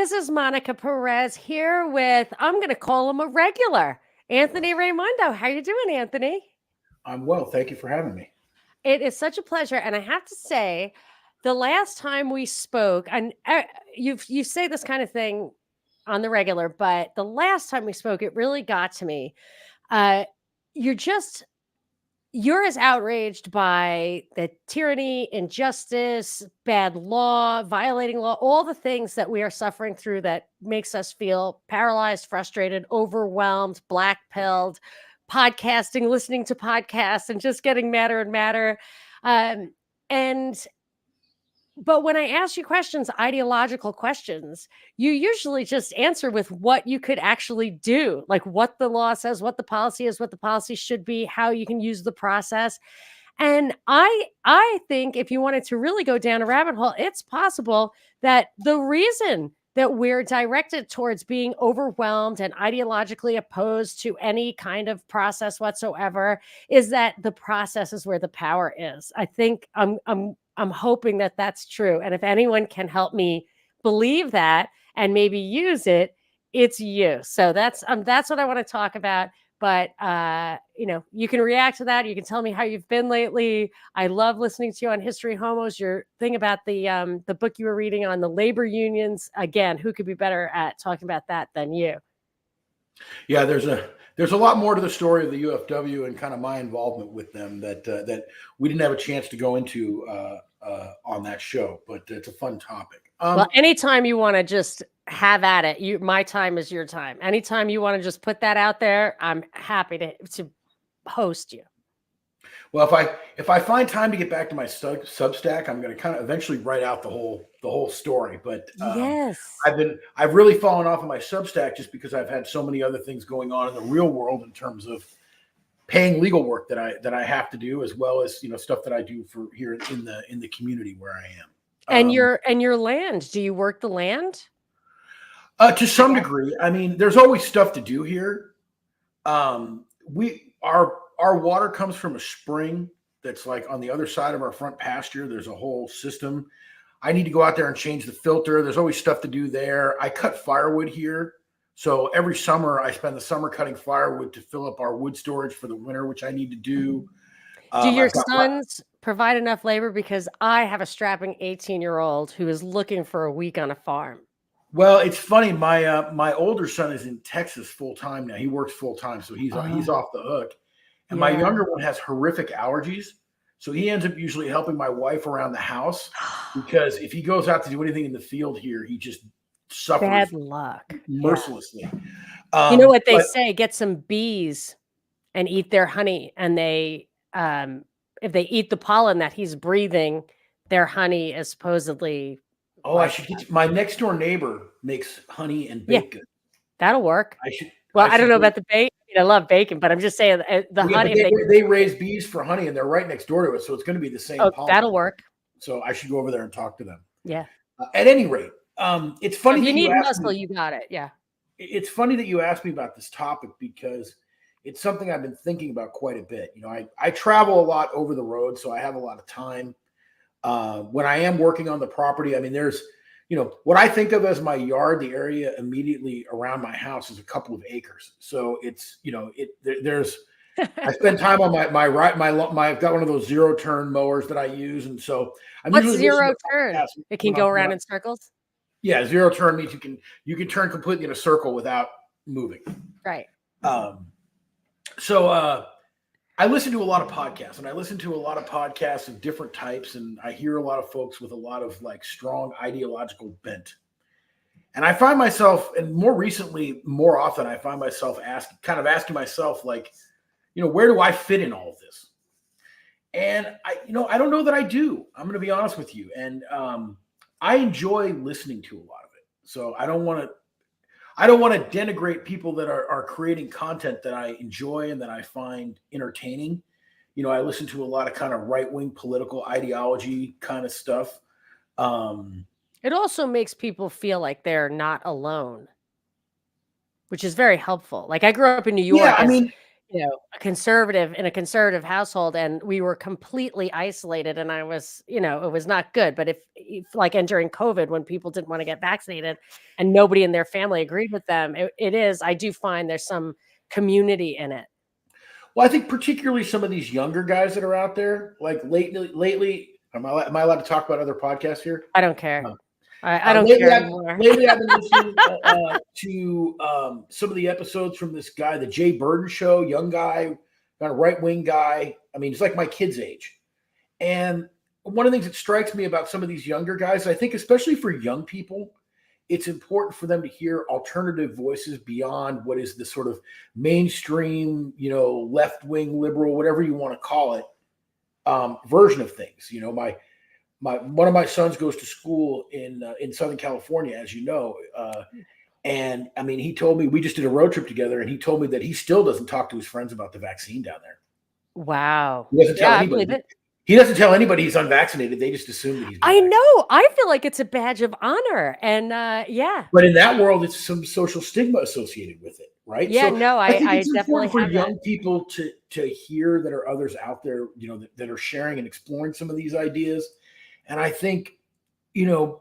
This is Monica Perez here with, I'm going to call him a regular, Anthony Raimondo. How you doing, Anthony? I'm well. Thank you for having me. It is such a pleasure. And I have to say, the last time we spoke, and you say this kind of thing on the regular, but the last time we spoke, it really got to me. Uh, you're just You're as outraged by the tyranny, injustice, bad law, violating law, all the things that we are suffering through that makes us feel paralyzed, frustrated, overwhelmed, black-pilled, podcasting, listening to podcasts, and just getting madder and madder. Um, and but when I ask you questions, ideological questions, you usually just answer with what you could actually do, like what the law says, what the policy is, what the policy should be, how you can use the process. And I think if you wanted to really go down a rabbit hole, it's possible that the reason that we're directed towards being overwhelmed and ideologically opposed to any kind of process whatsoever is that the process is where the power is. I think I'm hoping that that's true. And if anyone can help me believe that and maybe use it, it's you. So that's what I want to talk about. But you can react to that. You can tell me how you've been lately. I love listening to you on History Homos. Your thing about the book you were reading on the labor unions. Again, who could be better at talking about that than you? Yeah, there's a lot more to the story of the UFW and kind of my involvement with them that we didn't have a chance to go into on that show, but it's a fun topic. Well, anytime you want to just have at it, my time is your time. Anytime you want to just put that out there, I'm happy to host you. Well, if I find time to get back to my Substack, I'm going to kind of eventually write out the whole story. But yes, I've really fallen off of my Substack just because I've had so many other things going on in the real world in terms of paying legal work that I have to do, as well as stuff that I do for here in the community where I am. And your land. Do you work the land? To some degree. I mean, there's always stuff to do here. Our water comes from a spring that's like on the other side of our front pasture. There's a whole system. I need to go out there and change the filter. There's always stuff to do there. I cut firewood here. So every summer I spend the summer cutting firewood to fill up our wood storage for the winter, which I need to do. Do your sons provide enough labor? Because I have a strapping 18-year-old who is looking for a week on a farm. Well, it's funny. My older son is in Texas full time now. He works full time, so he's off the hook. And my younger one has horrific allergies. So he ends up usually helping my wife around the house because if he goes out to do anything in the field here, he just suffers bad luck mercilessly. You know what they say, get some bees and eat their honey. And they, if they eat the pollen that he's breathing, their honey is supposedly. Oh, I should get my next door neighbor makes honey and bacon. That'll work. I don't know about the bacon. I love bacon, but I'm just saying honey. They raise bees for honey, and they're right next door to it, so it's going to be the same. Oh, that'll work. So I should go over there and talk to them. Yeah. At any rate, it's funny. If you need muscle, you got it. Yeah. It's funny that you asked me about this topic because it's something I've been thinking about quite a bit. I travel a lot over the road, so I have a lot of time. When I am working on the property, I mean, there's what I think of as my yard, the area immediately around my house is a couple of acres. So it's, there's, I spend time on I've got one of those zero turn mowers that I use. And so what's zero turn? It can go around in circles. Yeah. Zero turn means you can turn completely in a circle without moving. Right. So I listen to a lot of podcasts, and I listen to a lot of podcasts of different types, and I hear a lot of folks with a lot of like strong ideological bent. And I find myself, and more often, I find myself asking myself, like, where do I fit in all of this? And I don't know that I do. I'm going to be honest with you. And I enjoy listening to a lot of it. So I don't want to denigrate people that are creating content that I enjoy and that I find entertaining. I listen to a lot of kind of right-wing political ideology kind of stuff. It also makes people feel like they're not alone, which is very helpful. Like I grew up in New York. Yeah, I mean, a conservative in a conservative household, and we were completely isolated, and I was, it was not good. But if like, and during COVID when people didn't want to get vaccinated and nobody in their family agreed with them. It is, I do find there's some community in it. Well, I think particularly some of these younger guys that are out there, like lately, am I allowed to talk about other podcasts here? I don't care. No. I don't care anymore. Lately, I've been listening to some of the episodes from this guy, the Jay Burden Show, young guy, kind of right-wing guy. I mean, he's like my kid's age. And one of the things that strikes me about some of these younger guys, I think especially for young people, it's important for them to hear alternative voices beyond what is the sort of mainstream, left-wing liberal, whatever you want to call it, version of things. One of my sons goes to school in Southern California, as you know. And I mean, he told me, we just did a road trip together, and he told me that he still doesn't talk to his friends about the vaccine down there. Wow. He doesn't tell Yeah, I anybody. believe it. He doesn't tell anybody he's unvaccinated. They just assume that he's I vaccinated. know. I feel like it's a badge of honor. And yeah. But in that world, it's some social stigma associated with it, right? Yeah, So no, I think I it's definitely important for have that. young people to hear that are others out there, that are sharing and exploring some of these ideas. And I think, young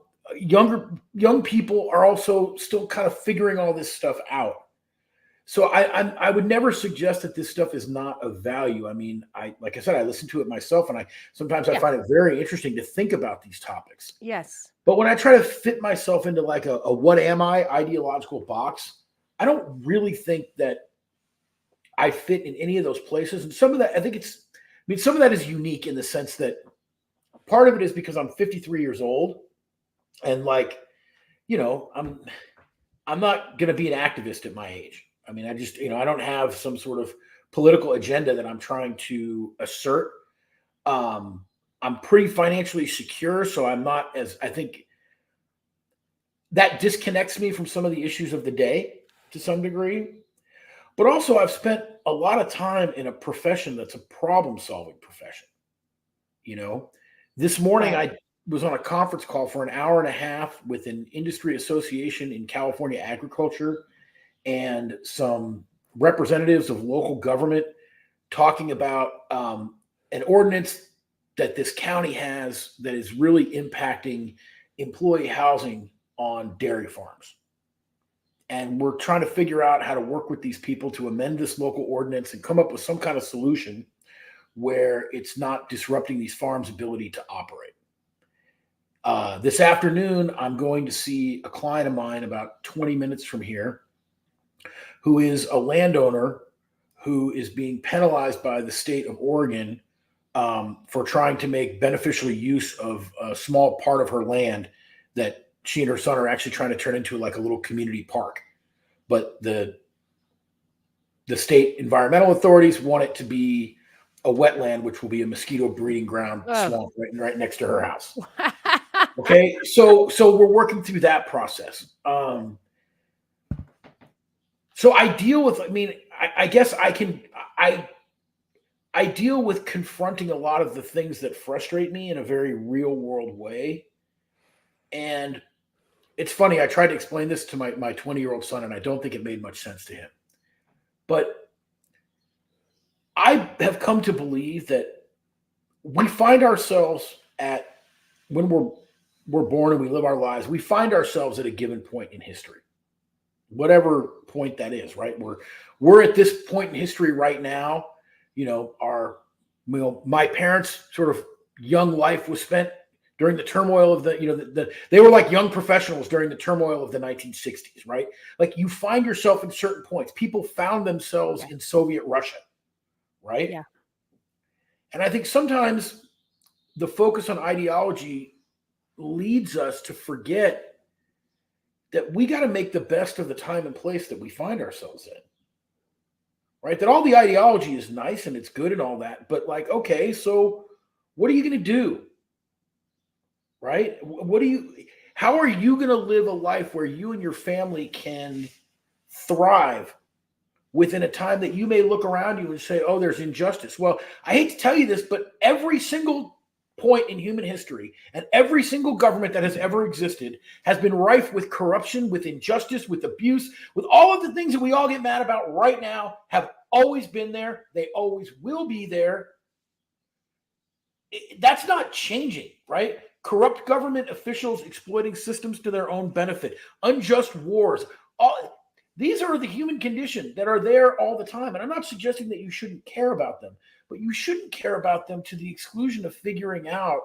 people are also still kind of figuring all this stuff out. So I would never suggest that this stuff is not of value. I mean, like I said, I listen to it myself, and sometimes I find it very interesting to think about these topics. Yes. But when I try to fit myself into like a what am I ideological box, I don't really think that I fit in any of those places. And some of that, some of that is unique in the sense that part of it is because I'm 53 years old, and I'm not going to be an activist at my age. I mean, I just, I don't have some sort of political agenda that I'm trying to assert. I'm pretty financially secure, so I'm not I think that disconnects me from some of the issues of the day to some degree. But also, I've spent a lot of time in a profession that's a problem-solving profession. This morning I was on a conference call for an hour and a half with an industry association in California agriculture and some representatives of local government talking about an ordinance that this county has that is really impacting employee housing on dairy farms. And we're trying to figure out how to work with these people to amend this local ordinance and come up with some kind of solution where it's not disrupting these farms' ability to operate. This afternoon, I'm going to see a client of mine about 20 minutes from here who is a landowner who is being penalized by the state of Oregon for trying to make beneficial use of a small part of her land that she and her son are actually trying to turn into like a little community park. But the state environmental authorities want it to be a wetland, which will be a mosquito breeding ground swamp right next to her house. Okay, so we're working through that process. So I deal with, I guess I deal with confronting a lot of the things that frustrate me in a very real world way. And it's funny, I tried to explain this to my 20-year-old son, and I don't think it made much sense to him. But I have come to believe that we find ourselves when we're born and we live our lives, we find ourselves at a given point in history. Whatever point that is, right? We're at this point in history right now. My parents' sort of young life was spent during the turmoil of they were like young professionals during the turmoil of the 1960s, right? Like you find yourself in certain points. People found themselves in Soviet Russia, right? Yeah. And I think sometimes the focus on ideology leads us to forget that we got to make the best of the time and place that we find ourselves in, right? That all the ideology is nice and it's good and all that, but like, okay, so what are you going to do, right? How are you going to live a life where you and your family can thrive within a time that you may look around you and say, oh, there's injustice? Well, I hate to tell you this, but every single point in human history and every single government that has ever existed has been rife with corruption, with injustice, with abuse, with all of the things that we all get mad about right now have always been there. They always will be there. That's not changing, right? corrupt government officials exploiting systems to their own benefit, unjust wars. These are the human condition that are there all the time. And I'm not suggesting that you shouldn't care about them, but you shouldn't care about them to the exclusion of figuring out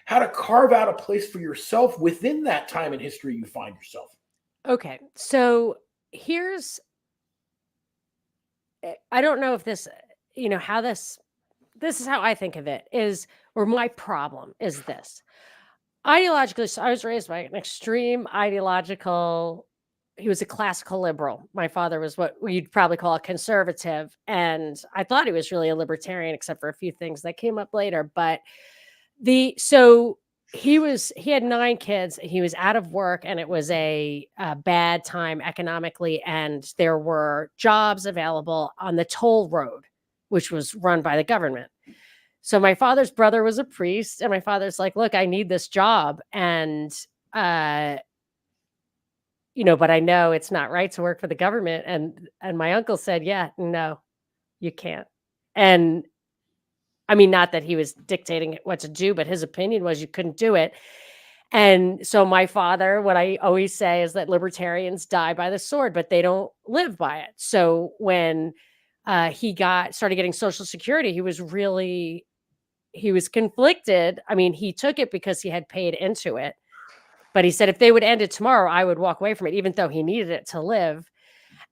how to carve out a place for yourself within that time in history you find yourself. Okay. So I don't know if this, how this is how I think of it is, or my problem is this. Ideologically, so I was raised by an extreme ideological, he was a classical liberal. My father was what you'd probably call a conservative. And I thought he was really a libertarian, except for a few things that came up later. But so he had 9 kids. He was out of work, and it was a bad time economically. And there were jobs available on the toll road, which was run by the government. So my father's brother was a priest, and my father's like, look, I need this job. And, but I know it's not right to work for the government. And my uncle said, yeah, no, you can't. And I mean, not that he was dictating what to do, but his opinion was you couldn't do it. And so my father, what I always say is that libertarians die by the sword, but they don't live by it. So when he started getting Social Security, he was conflicted. I mean, he took it because he had paid into it, but he said, if they would end it tomorrow, I would walk away from it, even though he needed it to live.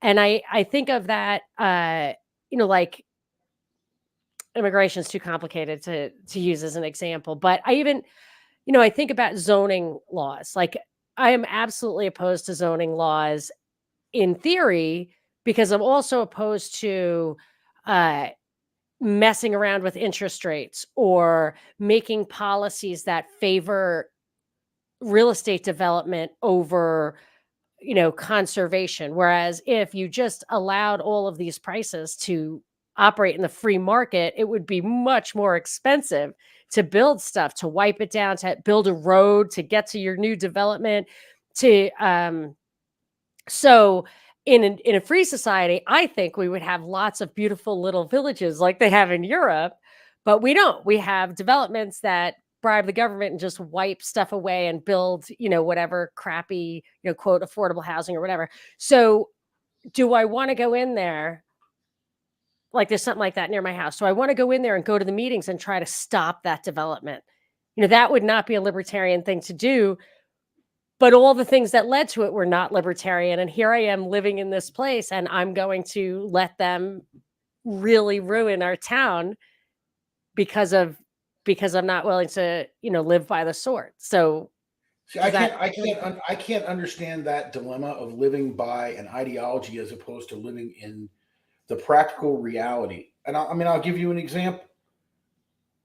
And I think of that, like, immigration is too complicated to use as an example, but I even, I think about zoning laws. Like, I am absolutely opposed to zoning laws in theory, because I'm also opposed to messing around with interest rates or making policies that favor real estate development over, conservation. Whereas if you just allowed all of these prices to operate in the free market, it would be much more expensive to build stuff, to wipe it down, to build a road, to get to your new development, so in a free society, I think we would have lots of beautiful little villages like they have in Europe, but we don't. We have developments that bribe the government and just wipe stuff away and build, whatever crappy, quote, affordable housing or whatever. So do I want to go in there? Like, there's something like that near my house. So I want to go in there and go to the meetings and try to stop that development. That would not be a libertarian thing to do. But all the things that led to it were not libertarian. And here I am living in this place, and I'm going to let them really ruin our town because I'm not willing to, live by the sword. So See, I can't understand that dilemma of living by an ideology as opposed to living in the practical reality. And I'll give you an example.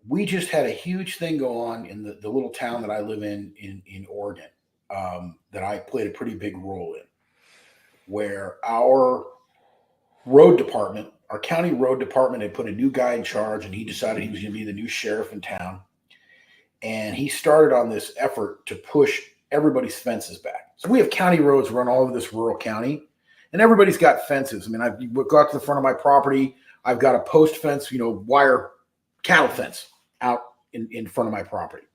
We just had a huge thing go on in the little town that I live in Oregon, that I played a pretty big role in, where our county road department had put a new guy in charge, and he decided he was going to be the new sheriff in town. And he started on this effort to push everybody's fences back. So we have county roads run all over this rural county, and everybody's got fences. I mean, I've got to the front of my property. I've got a post fence, wire cattle fence out in front of my property.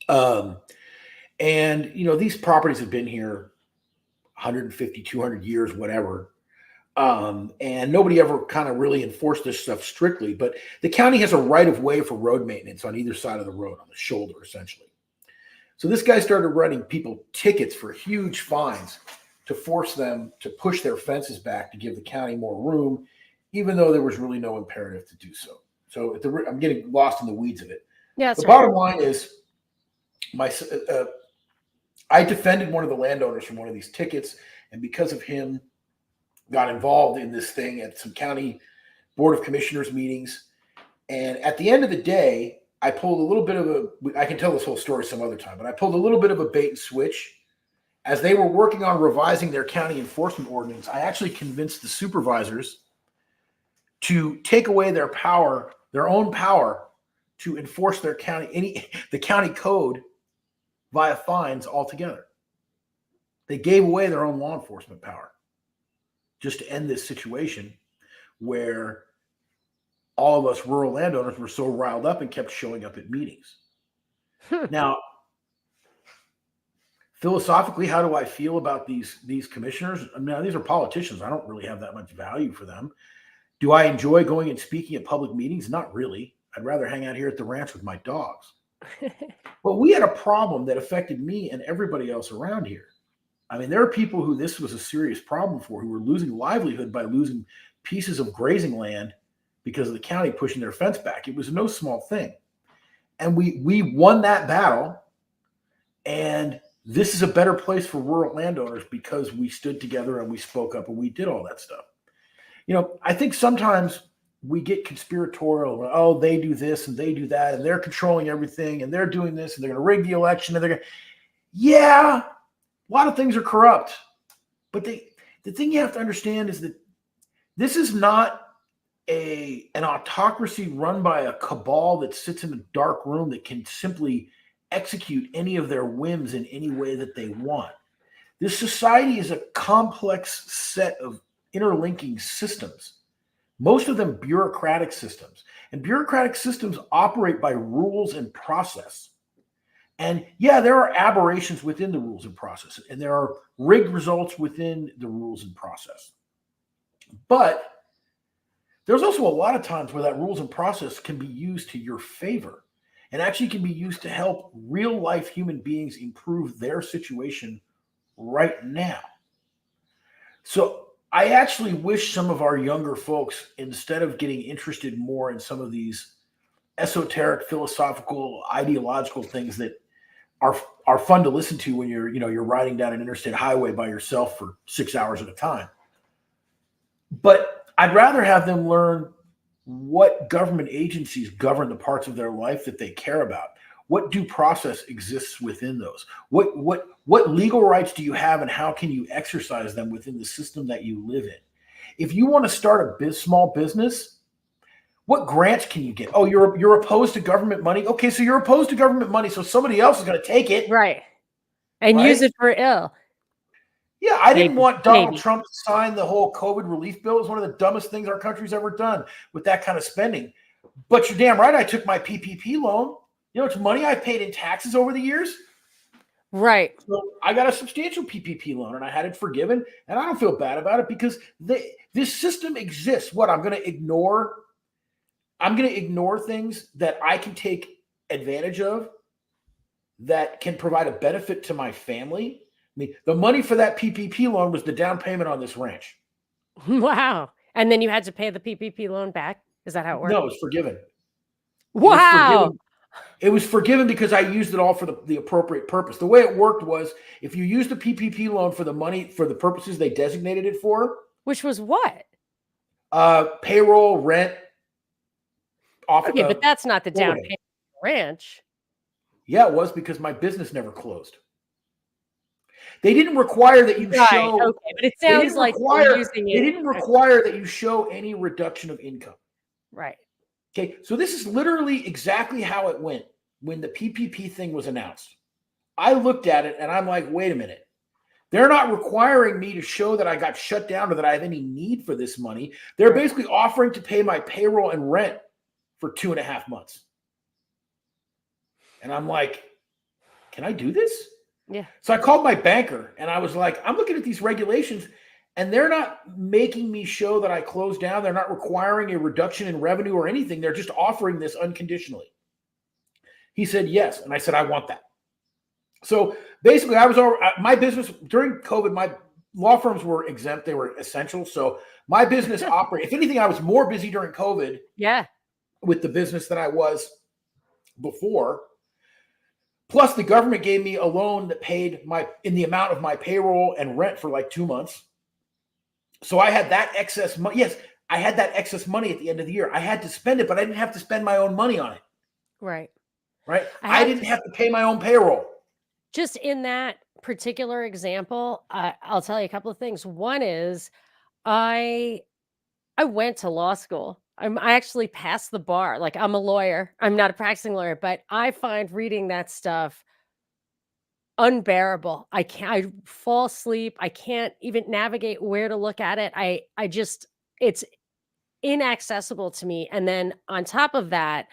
And, these properties have been here 150, 200 years, whatever. And nobody ever kind of really enforced this stuff strictly, but the county has a right of way for road maintenance on either side of the road, on the shoulder, essentially. So this guy started writing people tickets for huge fines to force them to push their fences back to give the county more room, even though there was really no imperative to do so. So I'm getting lost in the weeds of it. yeah, the bottom line is, I defended one of the landowners from one of these tickets, and because of him, got involved in this thing at some county board of commissioners meetings. And at the end of the day, I pulled a little bit of I can tell this whole story some other time, but I pulled a little bit of a bait and switch. As they were working on revising their county enforcement ordinance, I actually convinced the supervisors to take away their own power to enforce the county code via fines altogether. They gave away their own law enforcement power just to end this situation where all of us rural landowners were so riled up and kept showing up at meetings. Now, philosophically, how do I feel about these commissioners? I mean, these are politicians. I don't really have that much value for them. Do I enjoy going and speaking at public meetings? Not really. I'd rather hang out here at the ranch with my dogs. But we had a problem that affected me and everybody else around here. I mean, there are people who this was a serious problem for, who were losing livelihood by losing pieces of grazing land because of the county pushing their fence back. It was no small thing. And we won that battle. And this is a better place for rural landowners because we stood together and we spoke up and we did all that stuff. You know, I think sometimes we get conspiratorial. Oh, they do this and they do that, and they're controlling everything, and they're doing this, and they're going to rig the election, and they're going to, yeah, a lot of things are corrupt. But the thing you have to understand is that this is not an autocracy run by a cabal that sits in a dark room that can simply execute any of their whims in any way that they want. This society is a complex set of interlinking systems, most of them bureaucratic systems. And bureaucratic systems operate by rules and process. And yeah, there are aberrations within the rules and process, and there are rigged results within the rules and process. But there's also a lot of times where that rules and process can be used to your favor and actually can be used to help real life human beings improve their situation right now. So I actually wish some of our younger folks, instead of getting interested more in some of these esoteric, philosophical, ideological things that are fun to listen to when you're riding down an interstate highway by yourself for 6 hours at a time. But I'd rather have them learn what government agencies govern the parts of their life that they care about. What due process exists within those? What legal rights do you have, and how can you exercise them within the system that you live in? If you want to start a small business, what grants can you get? Oh, you're opposed to government money? Okay, so you're opposed to government money, so somebody else is going to take it. Right. And right? use it for ill. Yeah, I didn't want Donald Trump to sign the whole COVID relief bill. It was one of the dumbest things our country's ever done with that kind of spending. But you're damn right, I took my PPP loan. You know, it's money I paid in taxes over the years. Right. So I got a substantial PPP loan, and I had it forgiven, and I don't feel bad about it because this system exists. What, I'm going to ignore? I'm going to ignore things that I can take advantage of that can provide a benefit to my family. I mean, the money for that PPP loan was the down payment on this ranch. Wow. And then you had to pay the PPP loan back? Is that how it worked? No, it was forgiven. Wow. It was forgiven because I used it all for the appropriate purpose. The way it worked was, if you used the PPP loan for the money for the purposes they designated it for. Which was what? Payroll, rent. Okay, but that's not the down payment ranch. Yeah, it was, because my business never closed. They didn't require that you show. Okay, but it sounds like they didn't require that you show any reduction of income. Right. Okay, so this is literally exactly how it went when the PPP thing was announced. I looked at it and I'm like, wait a minute. They're not requiring me to show that I got shut down or that I have any need for this money. They're basically offering to pay my payroll and rent for 2.5 months. And I'm like, can I do this? Yeah. So I called my banker and I was like, I'm looking at these regulations and they're not making me show that I closed down. They're not requiring a reduction in revenue or anything. They're just offering this unconditionally. He said, yes. And I said, I want that. So basically, my business during COVID, my law firms were exempt. They were essential. So my business operated. If anything, I was more busy during COVID. Yeah. With the business than I was before. Plus, the government gave me a loan that paid in the amount of my payroll and rent for like 2 months. So I had that excess money. Yes, I had that excess money at the end of the year. I had to spend it, but I didn't have to spend my own money on it. Right. Right. I didn't have to pay my own payroll. Just in that particular example, I'll tell you a couple of things. One is I went to law school. I actually passed the bar. Like, I'm a lawyer. I'm not a practicing lawyer, but I find reading that stuff unbearable. I fall asleep. I can't even navigate where to look at it. It's inaccessible to me. And then on top of that,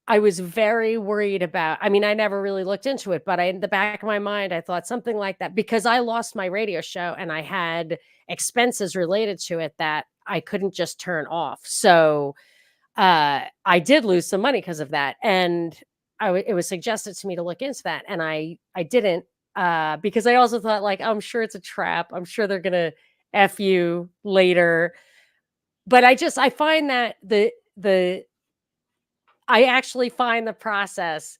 I was very worried about, I mean, I never really looked into it, but in the back of my mind, I thought something like that because I lost my radio show and I had expenses related to it that I couldn't just turn off. So I did lose some money because of that. And it was suggested to me to look into that. And I didn't because I also thought like, I'm sure it's a trap. I'm sure they're going to F you later. But I find that I actually find the process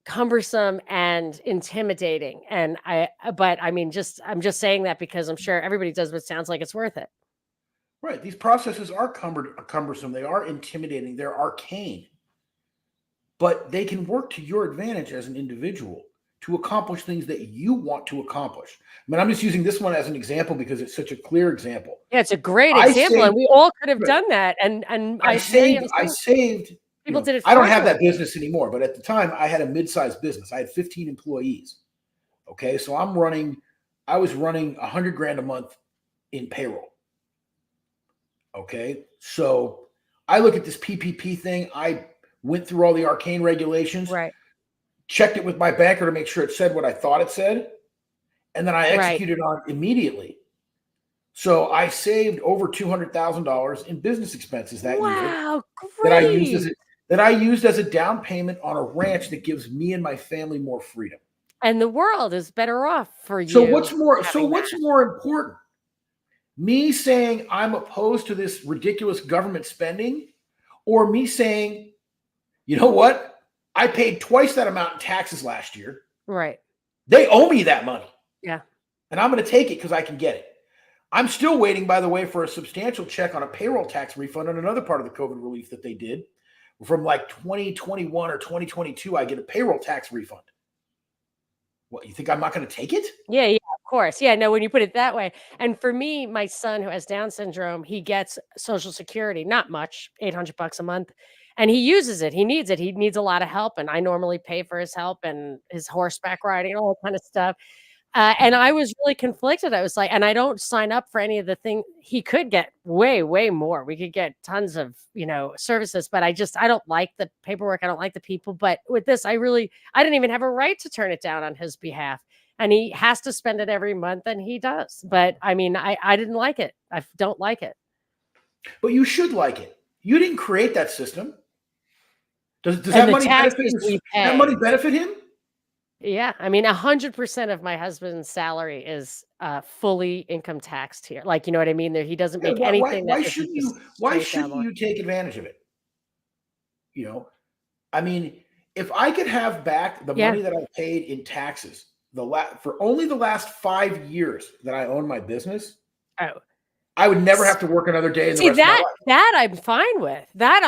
cumbersome and intimidating. And but I mean, I'm just saying that because I'm sure everybody does, but it sounds like it's worth it. Right. These processes are cumbersome. They are intimidating. They're arcane, but they can work to your advantage as an individual to accomplish things that you want to accomplish. I mean, I'm just using this one as an example because it's such a clear example. Yeah, it's a great example, and we all could have done that. And I saved. People did it. I don't have that business anymore, but at the time, I had a mid-sized business. I had 15 employees. Okay, so I was running $100,000 a month in payroll. Okay, so I look at this PPP thing. I went through all the arcane regulations, right? Checked it with my banker to make sure it said what I thought it said, and then I executed on it immediately. So I saved over $200,000 in business expenses that year. Wow, great! That I used as a down payment on a ranch that gives me and my family more freedom. And the world is better off for you. So what's more important? Me saying I'm opposed to this ridiculous government spending, or me saying, you know what? I paid twice that amount in taxes last year. Right. They owe me that money. Yeah. And I'm going to take it because I can get it. I'm still waiting, by the way, for a substantial check on a payroll tax refund on another part of the COVID relief that they did. From like 2021 or 2022, I get a payroll tax refund. What, you think I'm not going to take it? Yeah, of course. Yeah, no, when you put it that way. And for me, my son who has Down syndrome, he gets Social Security, not much, $800 a month. And he uses it. He needs it. He needs a lot of help. And I normally pay for his help and his horseback riding and all that kind of stuff. And I was really conflicted. I was like, and I don't sign up for any of the things. He could get way, way more. We could get tons of, services, but I don't like the paperwork. I don't like the people. But with this, I didn't even have a right to turn it down on his behalf. And he has to spend it every month, and he does. But I mean, I didn't like it. I don't like it. But you should like it. You didn't create that system. Does that money benefit him? Yeah, I mean, 100% of my husband's salary is fully income taxed here. Like, you know what I mean? He doesn't make anything. Why shouldn't you take advantage of it? I mean, if I could have back the money that I paid in taxes for only the last 5 years that I own my business, I would never have to work another day in the rest of my life. That I'm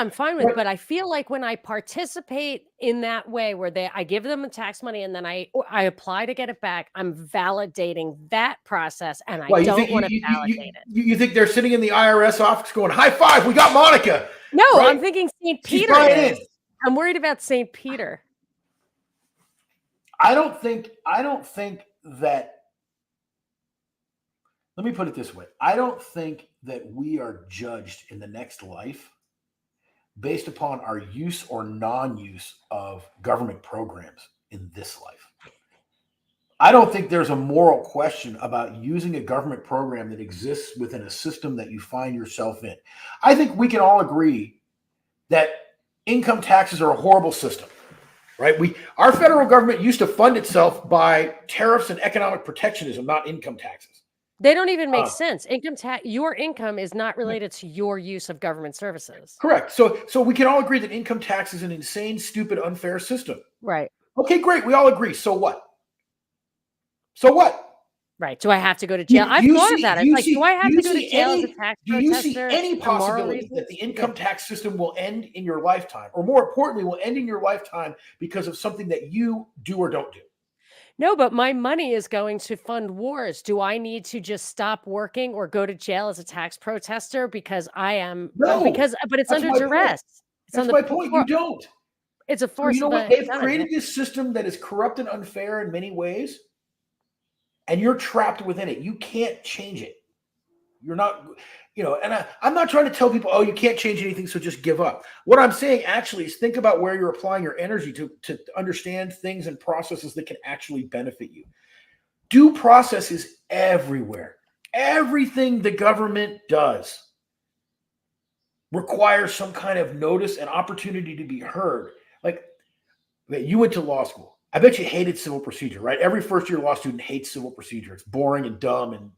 fine with. But I feel like when I participate in that way, where I give them the tax money and then I apply to get it back, I'm validating that process, and I don't want to validate it. You think they're sitting in the IRS office going, "High five, we got Monica"? No, right? I'm thinking St. Peter. I'm worried about St. Peter. I don't think that. Let me put it this way. I don't think that we are judged in the next life based upon our use or non-use of government programs in this life. I don't think there's a moral question about using a government program that exists within a system that you find yourself in. I think we can all agree that income taxes are a horrible system, right? Our federal government used to fund itself by tariffs and economic protectionism, not income taxes. They don't even make sense. Your income is not related to your use of government services. Correct. So we can all agree that income tax is an insane, stupid, unfair system. Right. Okay, great. We all agree. So what? So what? Right. Do I have to go to jail? I've thought of that. It's like, do I have to go to jail as a tax protester? Do you see any possibility that the income tax system will end in your lifetime? Or more importantly, will end in your lifetime because of something that you do or don't do? No, but my money is going to fund wars. Do I need to just stop working or go to jail as a tax protester because I am? No, but it's under duress. That's my point. You don't. It's a force. You know what? They've created this system that is corrupt and unfair in many ways, and you're trapped within it. You can't change it. You're not, and I'm not trying to tell people, oh, you can't change anything, so just give up. What I'm saying actually is think about where you're applying your energy to understand things and processes that can actually benefit you. Due process is everywhere. Everything the government does requires some kind of notice and opportunity to be heard. Like, you went to law school. I bet you hated civil procedure, right? Every first-year law student hates civil procedure. It's boring and dumb, and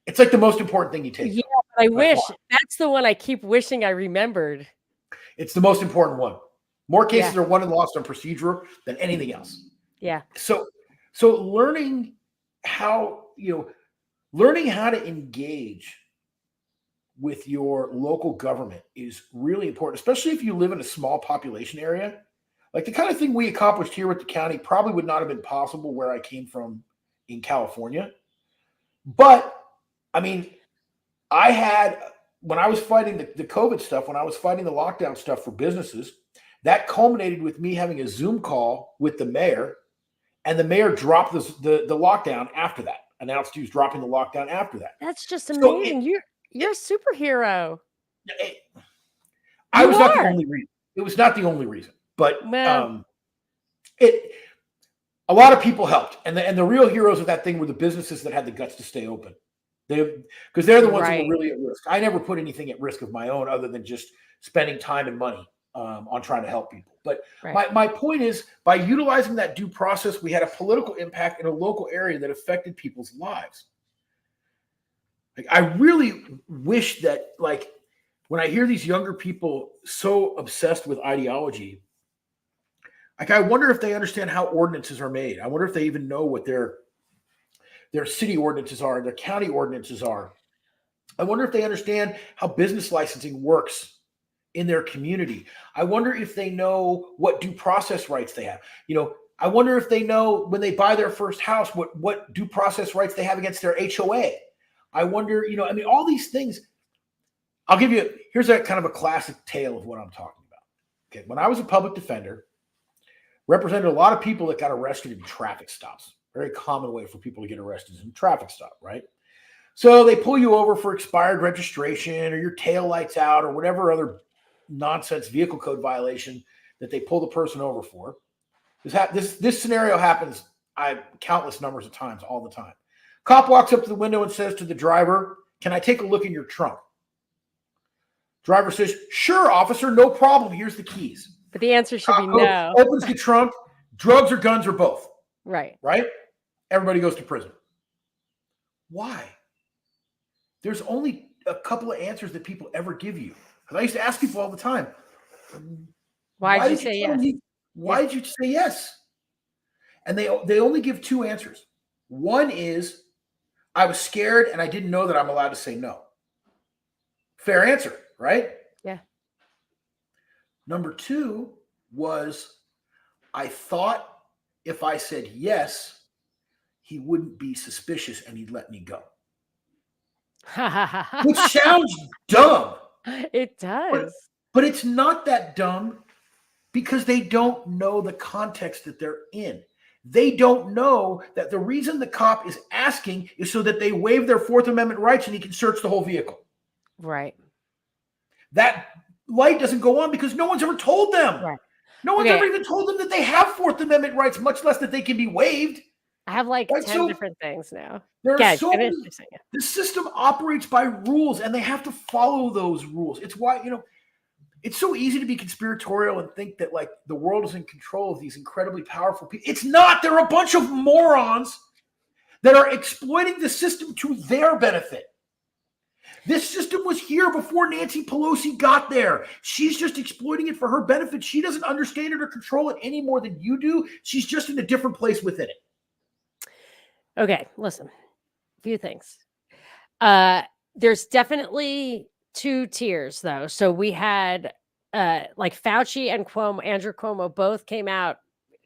it's like the most important thing you take. Yeah, but I wish that's the one I keep wishing I remembered. It's the most important one. More cases are won and lost on procedure than anything else. Yeah. So learning how to engage with your local government is really important, especially if you live in a small population area. Like the kind of thing we accomplished here with the county probably would not have been possible where I came from in California. But I mean, when I was fighting the COVID stuff, when I was fighting the lockdown stuff for businesses, that culminated with me having a Zoom call with the mayor, and the mayor dropped the lockdown after that, announced he was dropping the lockdown after that. That's just amazing. You're a superhero. I was not the only reason. It was not the only reason, but a lot of people helped, and the real heroes of that thing were the businesses that had the guts to stay open. Because they're the ones who were really at risk. I never put anything at risk of my own other than just spending time and money on trying to help people. But my point is, by utilizing that due process, we had a political impact in a local area that affected people's lives. Like, I really wish that, like, when I hear these younger people so obsessed with ideology, like, I wonder if they understand how ordinances are made. I wonder if they even know what their city ordinances are, their county ordinances are. I wonder if they understand how business licensing works in their community. I wonder if they know what due process rights they have. I wonder if they know when they buy their first house, what due process rights they have against their HOA. I wonder, all these things. Here's a kind of a classic tale of what I'm talking about. Okay. When I was a public defender, represented a lot of people that got arrested in traffic stops. Very common way for people to get arrested is in a traffic stop, right? So they pull you over for expired registration, or your tail lights out, or whatever other nonsense vehicle code violation that they pull the person over for. This scenario happens countless numbers of times, all the time. Cop walks up to the window and says to the driver, "Can I take a look in your trunk?" Driver says, "Sure, officer, no problem. Here's the keys." But the answer should be no. Opens the trunk, drugs or guns or both. Right. Everybody goes to prison. Why? There's only a couple of answers that people ever give you. Because I used to ask people all the time, why did you say yes? Why did you say yes? And they only give two answers. One is, I was scared and I didn't know that I'm allowed to say no. Fair answer, right? Yeah. Number two was, I thought if I said yes, he wouldn't be suspicious and he'd let me go. Which sounds dumb. It does. But it's not that dumb, because they don't know the context that they're in. They don't know that the reason the cop is asking is so that they waive their Fourth Amendment rights and he can search the whole vehicle. Right. That light doesn't go on because no one's ever told them. Right. No one's ever even told them that they have Fourth Amendment rights, much less that they can be waived. I have like 10 different things now. There are so many. The system operates by rules, and they have to follow those rules. It's why, it's so easy to be conspiratorial and think that, like, the world is in control of these incredibly powerful people. It's not. They're a bunch of morons that are exploiting the system to their benefit. This system was here before Nancy Pelosi got there. She's just exploiting it for her benefit. She doesn't understand it or control it any more than you do. She's just in a different place within it. Okay, listen, a few things. There's definitely two tiers, though. So we had like Fauci and Andrew Cuomo both came out.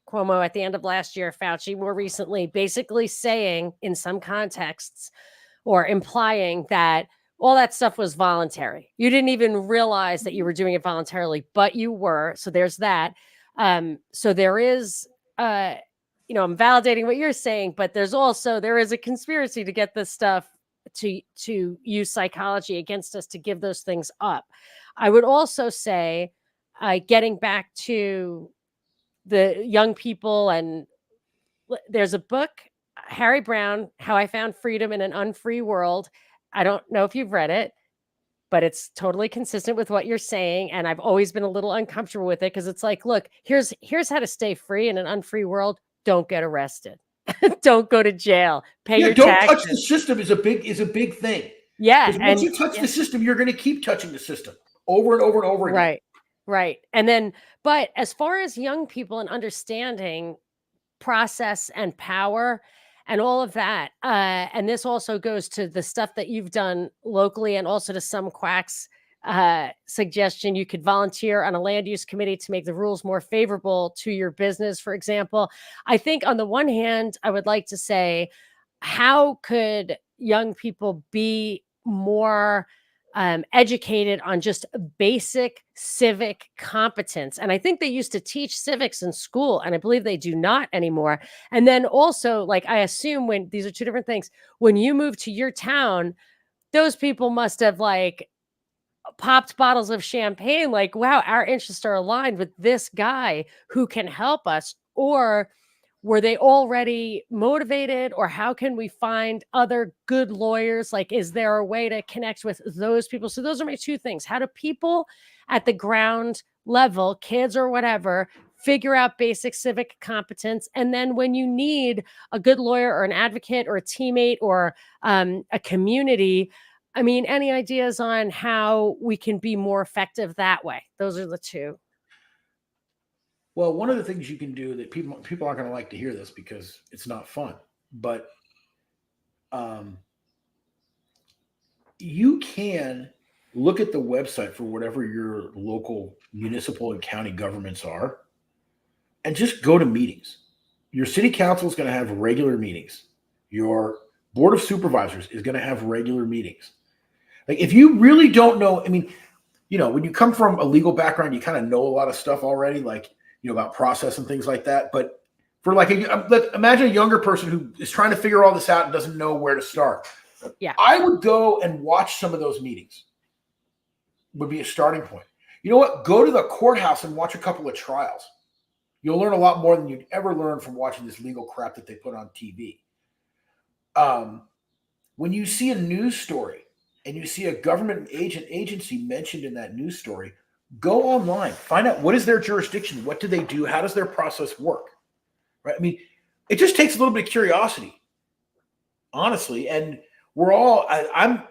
Cuomo at the end of last year, Fauci more recently, basically saying in some contexts or implying that all that stuff was voluntary. You didn't even realize that you were doing it voluntarily, but you were. So there's that. So there is, I'm validating what you're saying, but there is a conspiracy to get this stuff to use psychology against us to give those things up. I would also say, getting back to the young people, and there's a book, Harry Brown, How I Found Freedom in an Unfree World. I don't know if you've read it, but it's totally consistent with what you're saying. And I've always been a little uncomfortable with it because it's like, look, here's how to stay free in an unfree world. Don't get arrested. Don't go to jail. Pay your don't taxes. touch the system is a big thing. Yeah. Because once you touch the system, you're going to keep touching the system over and over and over again. Right. And then, but as far as young people and understanding process and power and all of that, and this also goes to the stuff that you've done locally, and also to some quacks suggestion you could volunteer on a land use committee to make the rules more favorable to your business, for example. I think on the one hand, I would like to say, how could young people be more educated on just basic civic competence? And I think they used to teach civics in school, and I believe they do not anymore. And then also, like, I assume, when these are two different things, when you move to your town, those people must have like popped bottles of champagne, like, wow, our interests are aligned with this guy who can help us. Or were they already motivated? Or how can we find other good lawyers? Like, is there a way to connect with those people? So those are my two things. How do people at the ground level, kids or whatever, figure out basic civic competence? And then when you need a good lawyer or an advocate or a teammate or a community, I mean, any ideas on how we can be more effective that way? Those are the two. Well, one of the things you can do that people aren't going to like to hear this because it's not fun, but you can look at the website for whatever your local municipal and county governments are, and just go to meetings. Your city council is going to have regular meetings. Your board of supervisors is going to have regular meetings. Like, if you really don't know, I mean, when you come from a legal background, you kind of know a lot of stuff already, like, about process and things like that. But for like imagine a younger person who is trying to figure all this out and doesn't know where to start. Yeah. I would go and watch some of those meetings. Would be a starting point. You know what? Go to the courthouse and watch a couple of trials. You'll learn a lot more than you'd ever learn from watching this legal crap that they put on TV. When you see a news story and you see a government agency mentioned in that news story, go online, find out what is their jurisdiction, what do they do, how does their process work, right? I mean, it just takes a little bit of curiosity, honestly. And we're all, I'm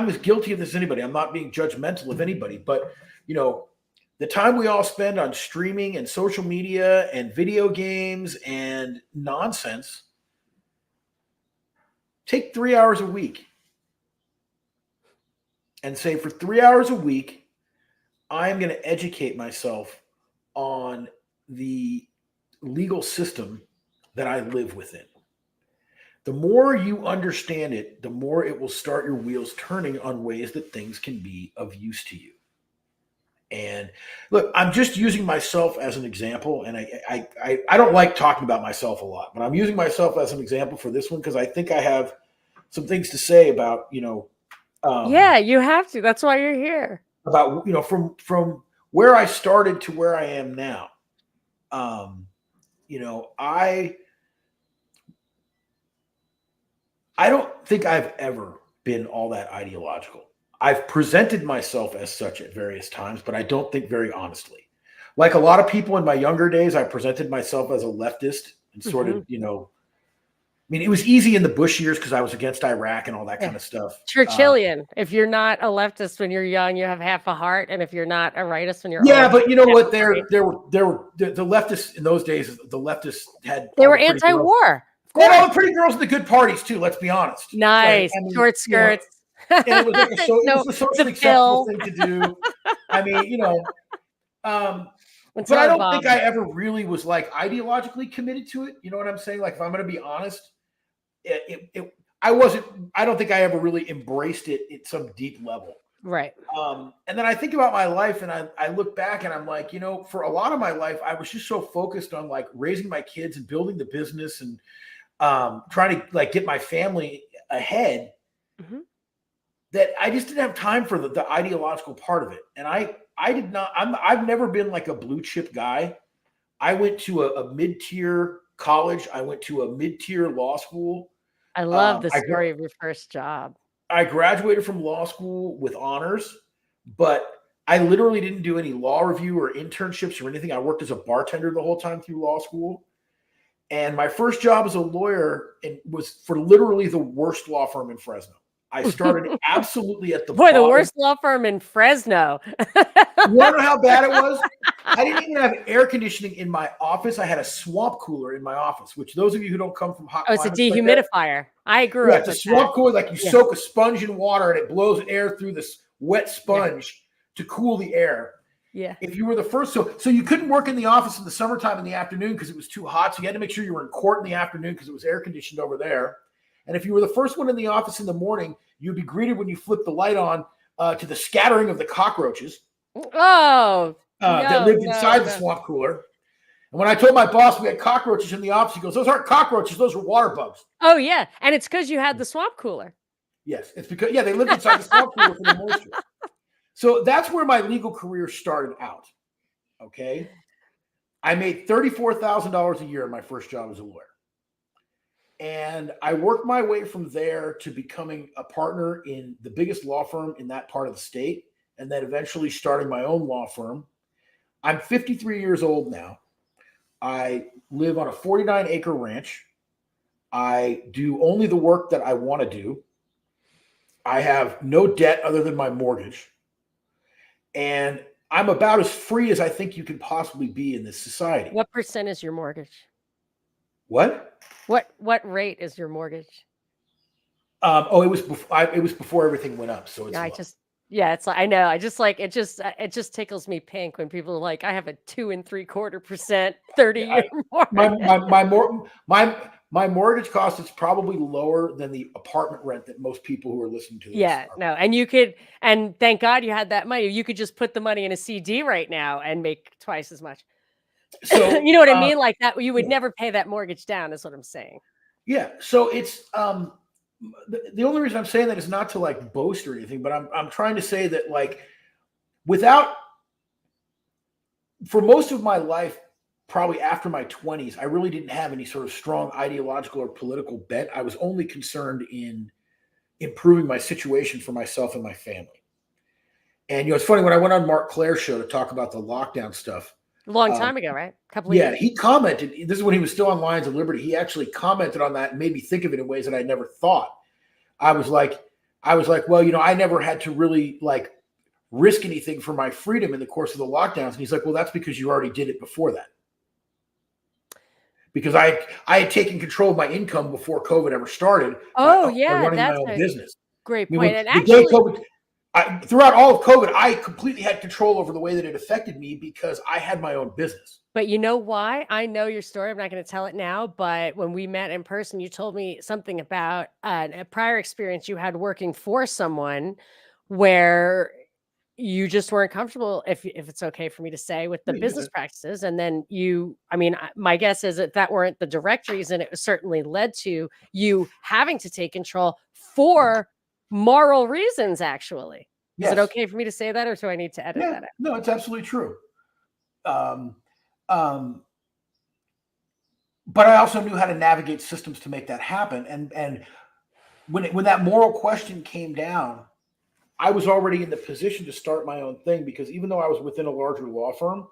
as guilty of this as anybody. I'm not being judgmental of anybody, but the time we all spend on streaming and social media and video games and nonsense, take 3 hours a week and say, for 3 hours a week, I'm going to educate myself on the legal system that I live within. The more you understand it, the more it will start your wheels turning on ways that things can be of use to you. And look, I'm just using myself as an example, and I don't like talking about myself a lot, but I'm using myself as an example for this one because I think I have some things to say about, yeah, you have to. That's why you're here. About, from where I started to where I am now. I don't think I've ever been all that ideological. I've presented myself as such at various times, but I don't think very honestly. Like a lot of people in my younger days, I presented myself as a leftist and sort of, I mean, it was easy in the Bush years because I was against Iraq and all that kind of stuff. Churchillian. If you're not a leftist when you're young, you have half a heart, and if you're not a rightist when you're old, but you know what? There were the leftists in those days. The leftists they were anti-war. All the pretty girls in the good parties too. Let's be honest. Nice, like, short skirts. And it was like it was a socially acceptable thing to do. I mean, but I don't think I ever really was like ideologically committed to it. You know what I'm saying? Like, if I'm going to be honest, I wasn't. I don't think I ever really embraced it at some deep level. Right. And then I think about my life, and I look back, and I'm like, for a lot of my life, I was just so focused on like raising my kids and building the business and trying to like get my family ahead Mhm. that I just didn't have time for the ideological part of it. And I did not, I've never been like a blue chip guy. I went to a mid-tier college. I went to a mid-tier law school. I love the I, story of your first job. I graduated from law school with honors, but I literally didn't do any law review or internships or anything. I worked as a bartender the whole time through law school. And my first job as a lawyer was for literally the worst law firm in Fresno. I started absolutely at the Boy, the bottom. worst law firm in Fresno. You want to know how bad it was? I didn't even have air conditioning in my office. I had a swamp cooler in my office, which those of you who don't come from hot Oh, it's a climates like that, dehumidifier. I grew yeah, up it's a with swamp cooler. Like you Yeah. soak a sponge in water and it blows air through this wet sponge to cool the air. Yeah. If you were the first, so you couldn't work in the office in the summertime in the afternoon because it was too hot. So you had to make sure you were in court in the afternoon because it was air conditioned over there. And if you were the first one in the office in the morning, you'd be greeted when you flipped the light on to the scattering of the cockroaches Oh, that lived inside the swamp cooler. And when I told my boss we had cockroaches in the office, he goes, "Those aren't cockroaches; those were water bugs." Oh, yeah. And it's because you had the swamp cooler. Yes, it's because they lived inside the swamp cooler for the moisture. So that's where my legal career started out. Okay, I made $34,000 a year in my first job as a lawyer, and I worked my way from there to becoming a partner in the biggest law firm in that part of the state, and then eventually starting my own law firm. I'm 53 years old now. I live on a 49-acre ranch. I do only the work that I want to do. I have no debt other than my mortgage. And I'm about as free as I think you can possibly be in this society. What percent is your mortgage? What? What rate is your mortgage? It was before everything went up. So it's it's like I know. I just like it just tickles me pink when people are like, I have a 2.75% 30-year mortgage. My mortgage cost is probably lower than the apartment rent that most people who are listening to this are. And thank God you had that money. You could just put the money in a CD right now and make twice as much. So you know what I mean? Like that, you would never pay that mortgage down, is what I'm saying. Yeah. So it's the only reason I'm saying that is not to like boast or anything, but I'm trying to say that like for most of my life, probably after my 20s, I really didn't have any sort of strong ideological or political bent. I was only concerned in improving my situation for myself and my family. And it's funny, when I went on Mark Claire's show to talk about the lockdown stuff. A long time ago, right? A couple of years. He commented. This is when he was still on Lions of Liberty. He actually commented on that and made me think of it in ways that I never thought. I was like, well, I never had to really like risk anything for my freedom in the course of the lockdowns. And he's like, well, that's because you already did it before that. Because I had taken control of my income before COVID ever started. Oh, by running that's my own business. Great point. And actually, throughout all of COVID, I completely had control over the way that it affected me because I had my own business. But you know why? I know your story. I'm not going to tell it now. But when we met in person, you told me something about a prior experience you had working for someone where you just weren't comfortable, if it's okay for me to say, with the business practices. And then my guess is that weren't the direct reason. It certainly led to you having to take control for moral reasons, actually. Yes. Is it okay for me to say that, or do I need to edit that out? No, it's absolutely true. But I also knew how to navigate systems to make that happen. And when that moral question came down, I was already in the position to start my own thing, because even though I was within a larger law firm,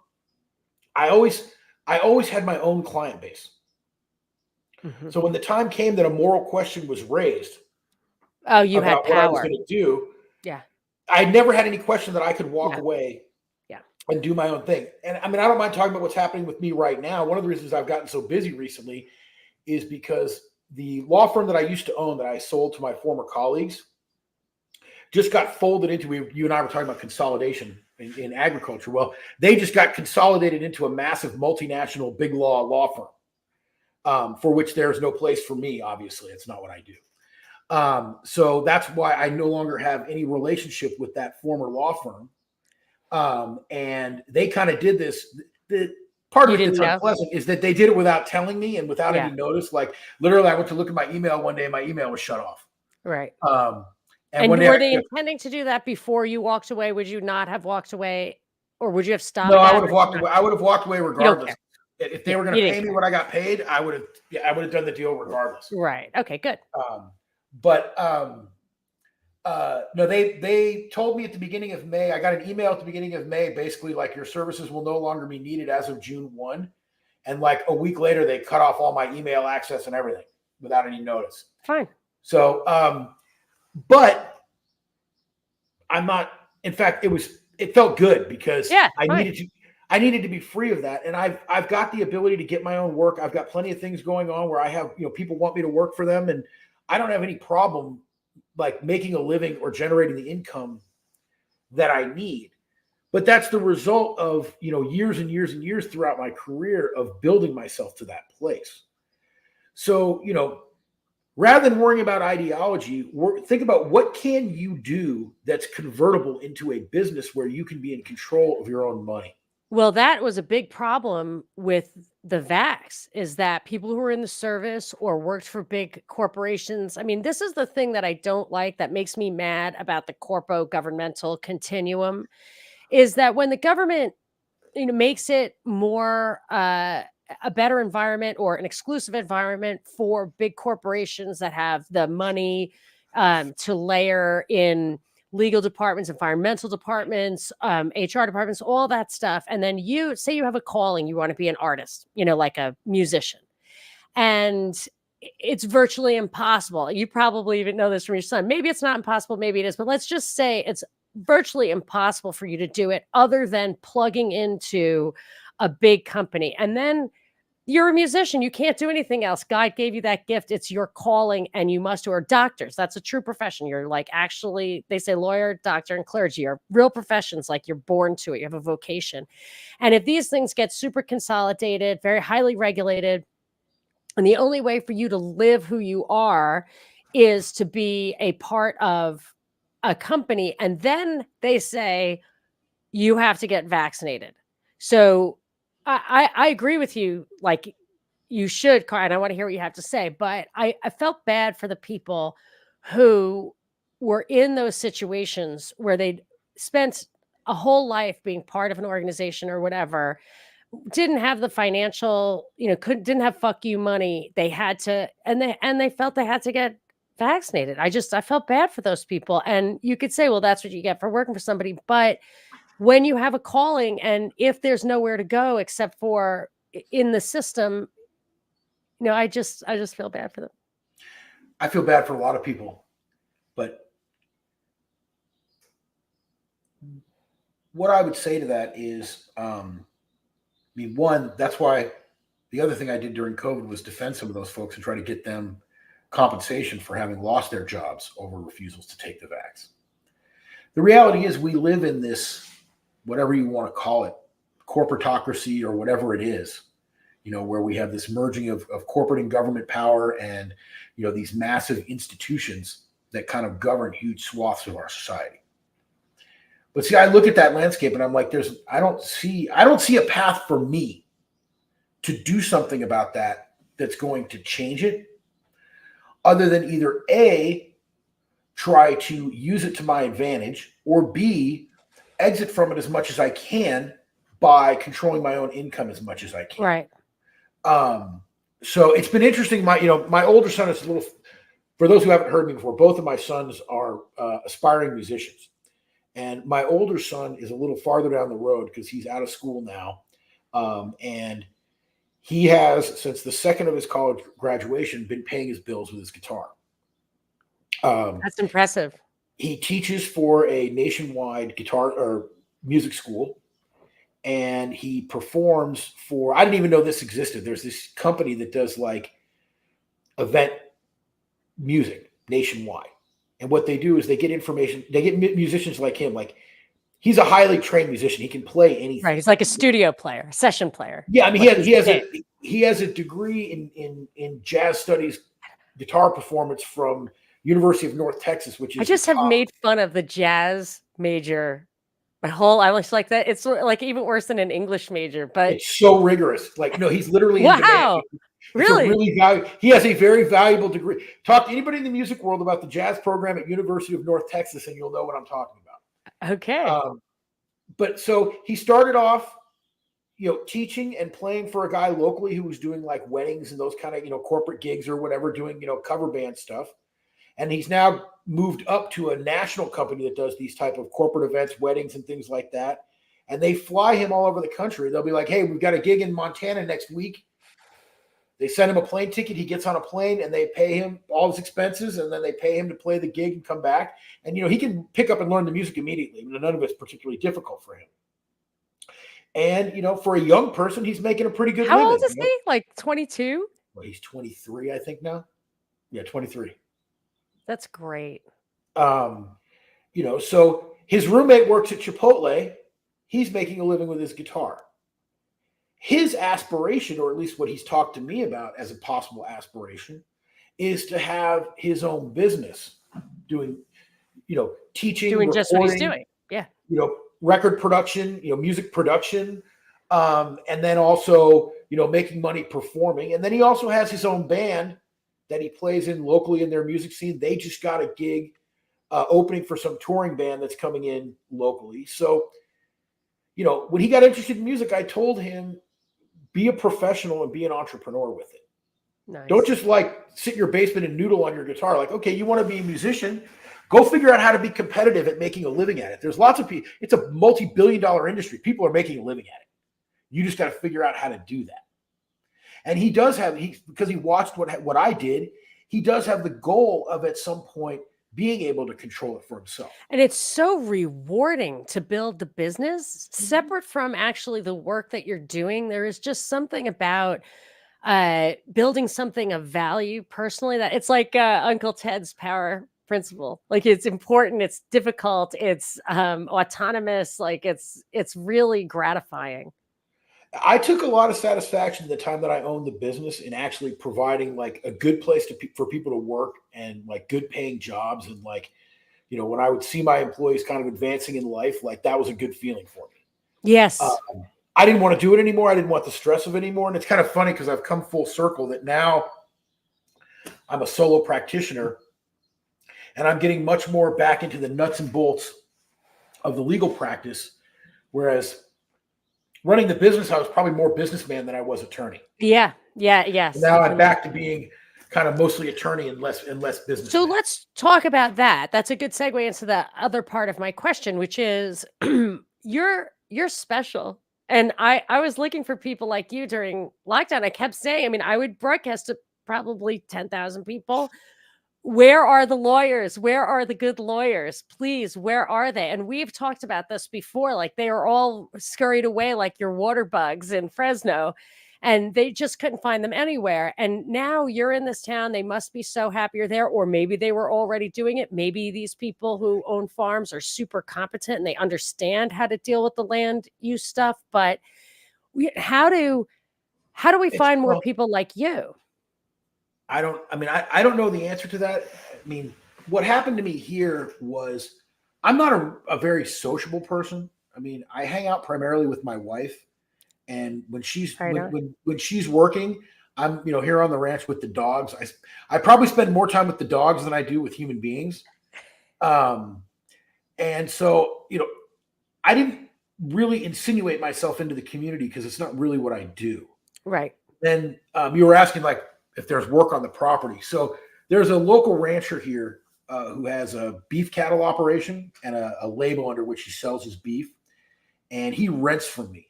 I always had my own client base. Mm-hmm. So when the time came that a moral question was raised, you had power. What I was going to do. Yeah. I never had any question that I could walk away and do my own thing. And I don't mind talking about what's happening with me right now. One of the reasons I've gotten so busy recently is because the law firm that I used to own, that I sold to my former colleagues, just got folded into, you and I were talking about consolidation in agriculture. Well, they just got consolidated into a massive multinational big law firm, for which there's no place for me. Obviously, it's not what I do. So that's why I no longer have any relationship with that former law firm. And they kind of did this. The part of it that's unpleasant is that they did it without telling me and without any notice. Like literally, I went to look at my email one day and my email was shut off. Right. And And when were they intending to do that before you walked away? Would you not have walked away, or would you have no, stopped I that? would have Or did you walked not away. I care? would have walked away You don't regardless. care. If they Yeah, were going you to didn't pay me care. what I got paid, I would have done the deal regardless. Right. Okay, good. But no, they told me at the beginning of May. I got an email at the beginning of May, basically like your services will no longer be needed as of June 1. And like a week later, they cut off all my email access and everything without any notice. Fine. So, but I'm not. In fact, it felt good because Yeah, I fine. needed to be free of that, and I've got the ability to get my own work. I've got plenty of things going on where I have people want me to work for them, and I don't have any problem like making a living or generating the income that I need. But that's the result of years and years and years throughout my career of building myself to that place. So rather than worrying about ideology, think about what can you do that's convertible into a business where you can be in control of your own money. Well, that was a big problem with the vax, is that people who were in the service or worked for big corporations. I mean, this is the thing that I don't like, that makes me mad about the corpo governmental continuum, is that when the government makes it more a better environment or an exclusive environment for big corporations that have the money to layer in legal departments, environmental departments, HR departments, all that stuff. And then you say you have a calling, you want to be an artist, like a musician. And it's virtually impossible. You probably even know this from your son. Maybe it's not impossible, maybe it is, but let's just say it's virtually impossible for you to do it other than plugging into a big company. And then you're a musician. You can't do anything else. God gave you that gift. It's your calling, and you must do. Or doctors. That's a true profession. You're like, actually, they say lawyer, doctor, and clergy are real professions. Like you're born to it. You have a vocation. And if these things get super consolidated, very highly regulated, and the only way for you to live who you are is to be a part of a company, and then they say you have to get vaccinated. So I agree with you. Like you should, and I want to hear what you have to say. But I felt bad for the people who were in those situations where they'd spent a whole life being part of an organization or whatever, didn't have the financial, didn't have fuck you money. They had to, and they felt they had to get vaccinated. I felt bad for those people. And you could say, well, that's what you get for working for somebody. But when you have a calling, and if there's nowhere to go except for in the system, I just feel bad for them. I feel bad for a lot of people, but what I would say to that is, one, that's why the other thing I did during COVID was defend some of those folks and try to get them compensation for having lost their jobs over refusals to take the vax. The reality is we live in this, whatever you want to call it, corporatocracy or whatever it is, where we have this merging of corporate and government power and, these massive institutions that kind of govern huge swaths of our society. But see, I look at that landscape and I'm like, I don't see a path for me to do something about that that's going to change it, other than either A, try to use it to my advantage, or B, exit from it as much as I can by controlling my own income as much as I can. Right. So it's been interesting. My older son is for those who haven't heard me before, both of my sons are aspiring musicians. And my older son is a little farther down the road because he's out of school now. And he has, since the second of his college graduation, been paying his bills with his guitar. That's impressive. He teaches for a nationwide guitar or music school, and he performs for, I didn't even know this existed. There's this company that does like event music nationwide. And what they do is they get information, they get musicians like him. Like he's a highly trained musician. He can play anything. Right. He's like a studio player, a session player. Yeah. I mean, he has a degree in jazz studies, guitar performance from University of North Texas, which is I just have made fun of the jazz major I was like that. It's like even worse than an English major, but It's so rigorous. Like, no, he's literally in demand. wow, It's a really? really valuable. He has a very valuable degree. Talk to anybody in the music world about the jazz program at University of North Texas, and you'll know what I'm talking about. Okay. But so he started off, teaching and playing for a guy locally who was doing like weddings and those kind of, corporate gigs or whatever, doing, cover band stuff. And he's now moved up to a national company that does these type of corporate events, weddings and things like that. And they fly him all over the country. They'll be like, hey, we've got a gig in Montana next week. They send him a plane ticket. He gets on a plane and they pay him all his expenses. And then they pay him to play the gig and come back. And, he can pick up and learn the music immediately. None of it's particularly difficult for him. And, for a young person, he's making a pretty good living. How old is he? Like 22? Well, he's 23, I think now. Yeah, 23. That's great. So his roommate works at Chipotle. He's making a living with his guitar. His aspiration, or at least what he's talked to me about as a possible aspiration, is to have his own business doing, teaching, Doing just what he's doing. Yeah. Record production, music production, and then also, making money performing. And then he also has his own band that he plays in locally in their music scene. They just got a gig opening for some touring band that's coming in locally. So, when he got interested in music, I told him, be a professional and be an entrepreneur with it. Nice. Don't just like sit in your basement and noodle on your guitar. Like, okay, you want to be a musician, go figure out how to be competitive at making a living at it. There's lots of people. It's a multi-billion-dollar industry. People are making a living at it. You just got to figure out how to do that. And he does have, because he watched what I did, he does have the goal of at some point being able to control it for himself. And it's so rewarding to build the business separate from actually the work that you're doing. There is just something about building something of value personally that it's like Uncle Ted's power principle. Like it's important, it's difficult, it's autonomous, like it's really gratifying. I took a lot of satisfaction the time that I owned the business in actually providing like a good place for people to work and like good paying jobs. And like, when I would see my employees kind of advancing in life, like that was a good feeling for me. Yes. I didn't want to do it anymore. I didn't want the stress of it anymore. And it's kind of funny because I've come full circle that now I'm a solo practitioner and I'm getting much more back into the nuts and bolts of the legal practice. Whereas running the business, I was probably more businessman than I was attorney. Yeah. Yes. And now I'm back to being kind of mostly attorney and less business. So let's talk about that. That's a good segue into the other part of my question, which is you're special. And I was looking for people like you during lockdown. I kept saying, I would broadcast to probably 10,000 people. Where are the lawyers? Where are the good lawyers? Please, where are they? And we've talked about this before. Like they are all scurried away like your water bugs in Fresno. And they just couldn't find them anywhere. And now you're in this town. They must be so happy you're there. Or maybe they were already doing it. Maybe these people who own farms are super competent and they understand how to deal with the land use stuff. But how do we find more people like you? I don't know the answer to that. What happened to me here was I'm not a very sociable person. I hang out primarily with my wife. And when she's when she's working, I'm here on the ranch with the dogs. I probably spend more time with the dogs than I do with human beings. And so I didn't really insinuate myself into the community because it's not really what I do. Right. Then you were asking like if there's work on the property. So there's a local rancher here who has a beef cattle operation and a label under which he sells his beef, and he rents from me.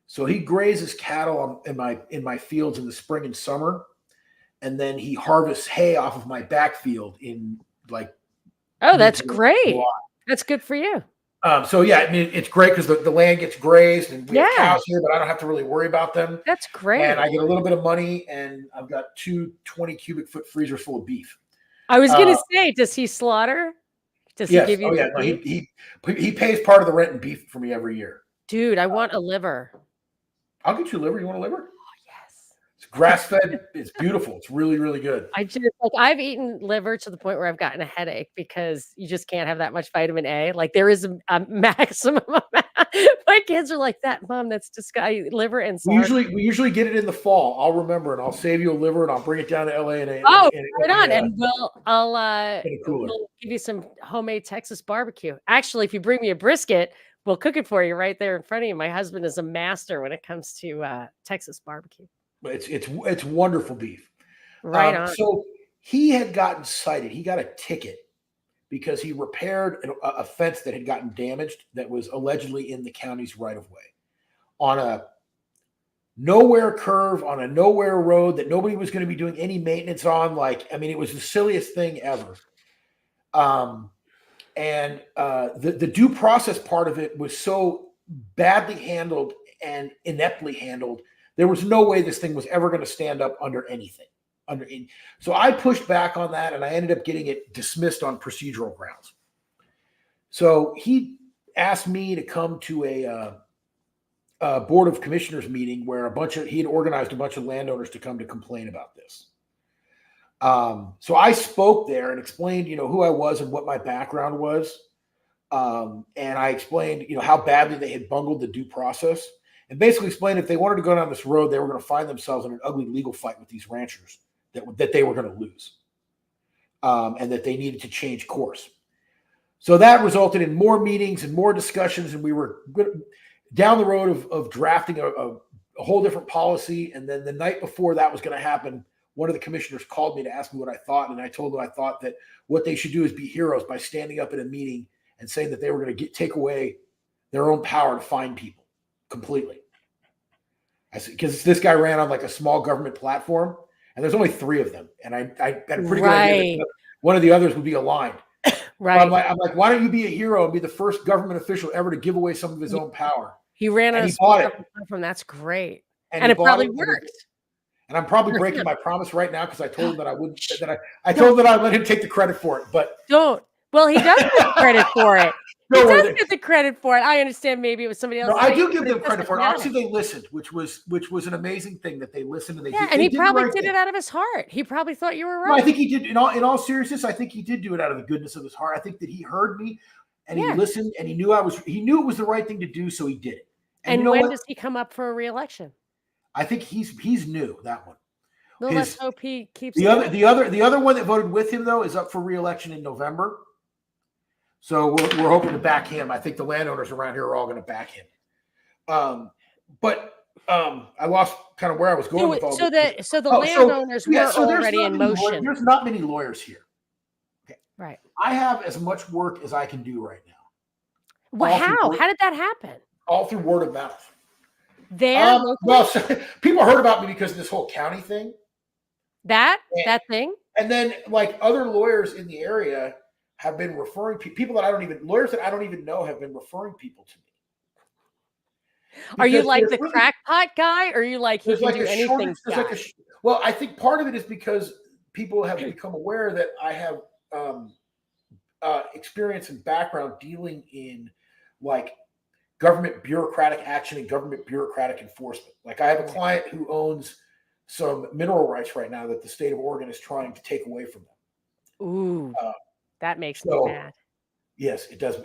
So he grazes cattle in my fields in the spring and summer, and then he harvests hay off of my backfield in like. Oh, that's great. That's good for you. So yeah, it's great because the land gets grazed and we have cows here, but I don't have to really worry about them. That's great. And I get a little bit of money, and I've got 2 20 cubic foot freezers full of beef. I was going to say, does he slaughter? Does he give you? Oh yeah, no, he pays part of the rent and beef for me every year. Dude, I want a liver. I'll get you a liver. You want a liver? Oh, yes. It's Grass-fed, it's beautiful. It's really, really good. I just like I've eaten liver to the point where I've gotten a headache because you just can't have that much vitamin A. Like there is a maximum amount. My kids are like that, Mom. That's disgusting. Liver and sour. We usually get it in the fall. I'll remember, and I'll save you a liver, and I'll bring it down to LA Oh, right on. And in a cooler. we'll give you some homemade Texas barbecue. Actually, if you bring me a brisket, we'll cook it for you right there in front of you. My husband is a master when it comes to Texas barbecue. It's wonderful beef. Right on. So he had gotten cited. He got a ticket because he repaired a fence that had gotten damaged that was allegedly in the county's right of way on a nowhere curve on a nowhere road that nobody was going to be doing any maintenance on. Like, I mean, it was the silliest thing ever. And the due process part of it was so badly handled and ineptly handled. There was no way this thing was ever going to stand up under anything. So I pushed back on that, and I ended up getting it dismissed on procedural grounds. So he asked me to come to a board of commissioners meeting where he had organized a bunch of landowners to come to complain about this. So I spoke there and explained, who I was and what my background was. And I explained, how badly they had bungled the due process, and basically explained if they wanted to go down this road, they were going to find themselves in an ugly legal fight with these ranchers that they were going to lose, and that they needed to change course. So that resulted in more meetings and more discussions, and we were down the road of drafting a whole different policy. And then the night before that was going to happen, one of the commissioners called me to ask me what I thought, and I told them I thought that what they should do is be heroes by standing up at a meeting and saying that they were going to take away their own power to fine people completely. Because this guy ran on like a small government platform, and there's only 3 of them, and I had a pretty good idea that one of the others would be aligned. Right. I'm like, why don't you be a hero and be the first government official ever to give away some of his own power? He ran on a small government platform. That's great, and it probably worked. And I'm probably breaking my promise right now because I told him that I wouldn't. I told him that I let him take the credit for it, but don't. Well, he does get credit for it. He does get the credit for it. I understand maybe it was somebody else. No, I do give them credit for it. Obviously, they listened, which was an amazing thing that they listened and and he probably did it out of his heart. He probably thought you were right. No, I think he did. In all seriousness, I think he did do it out of the goodness of his heart. I think that he heard me and he listened, and he knew it was the right thing to do, so he did it. And when does he come up for a re-election? I think he's new, that one. Well, let's hope he keeps the other one that voted with him though is up for re-election in November. So we're hoping to back him. I think the landowners around here are all going to back him. But I lost kind of where I was going with all this. So the landowners were already in motion. There's not many lawyers here. Okay. Right. I have as much work as I can do right now. Well, how did that happen? All through word of mouth. People heard about me because of this whole county thing. That thing. And then like other lawyers in the area have been referring people lawyers that I don't even know have been referring people to me. Are you like the crackpot guy, or are you like he can do anything? Well, I think part of it is because people have become aware that I have experience and background dealing in like government bureaucratic action and government bureaucratic enforcement. Like I have a client who owns some mineral rights right now that the state of Oregon is trying to take away from them. Ooh. That makes me mad. Yes, it does.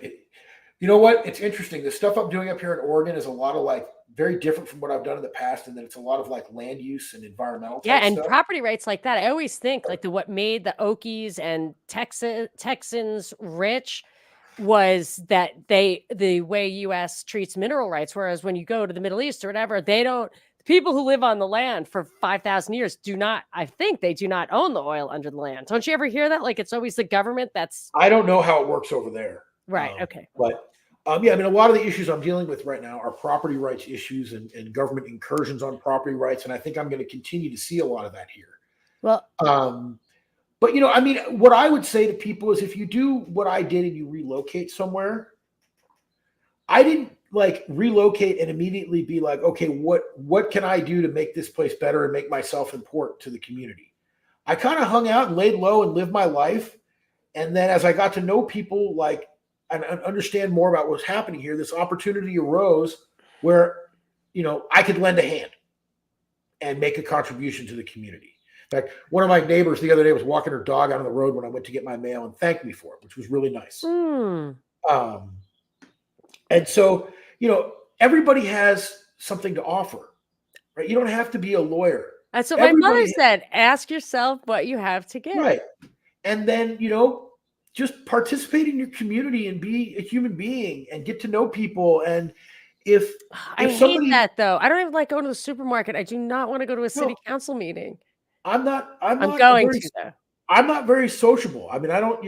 You know what? It's interesting. The stuff I'm doing up here in Oregon is a lot of like very different from what I've done in the past, and then it's a lot of like land use and environmental. And stuff. Property rights like that. I always think like what made the Okies and Texans rich was that the way U.S. treats mineral rights, whereas when you go to the Middle East or whatever, they don't. People who live on the land for 5,000 years do not own the oil under the land. Don't you ever hear that? Like it's always the government that's. I don't know how it works over there. Right. Okay. But I mean, a lot of the issues I'm dealing with right now are property rights issues and government incursions on property rights. And I think I'm going to continue to see a lot of that here. Well, but I mean, what I would say to people is if you do what I did and you relocate somewhere, I didn't like relocate and immediately be like, okay, what can I do to make this place better and make myself important to the community? I kind of hung out and laid low and lived my life. And then as I got to know people like and understand more about what's happening here, this opportunity arose where, I could lend a hand. and make a contribution to the community. In fact, one of my neighbors the other day was walking her dog out on the road when I went to get my mail and thanked me for it, which was really nice. And so, everybody has something to offer, right? You don't have to be a lawyer. That's what my mother said. Ask yourself what you have to give. Right. And then, just participate in your community and be a human being and get to know people. And if I hate that though. I don't even like going to the supermarket. I do not want to go to a city council meeting. I'm not very sociable. I mean, I don't,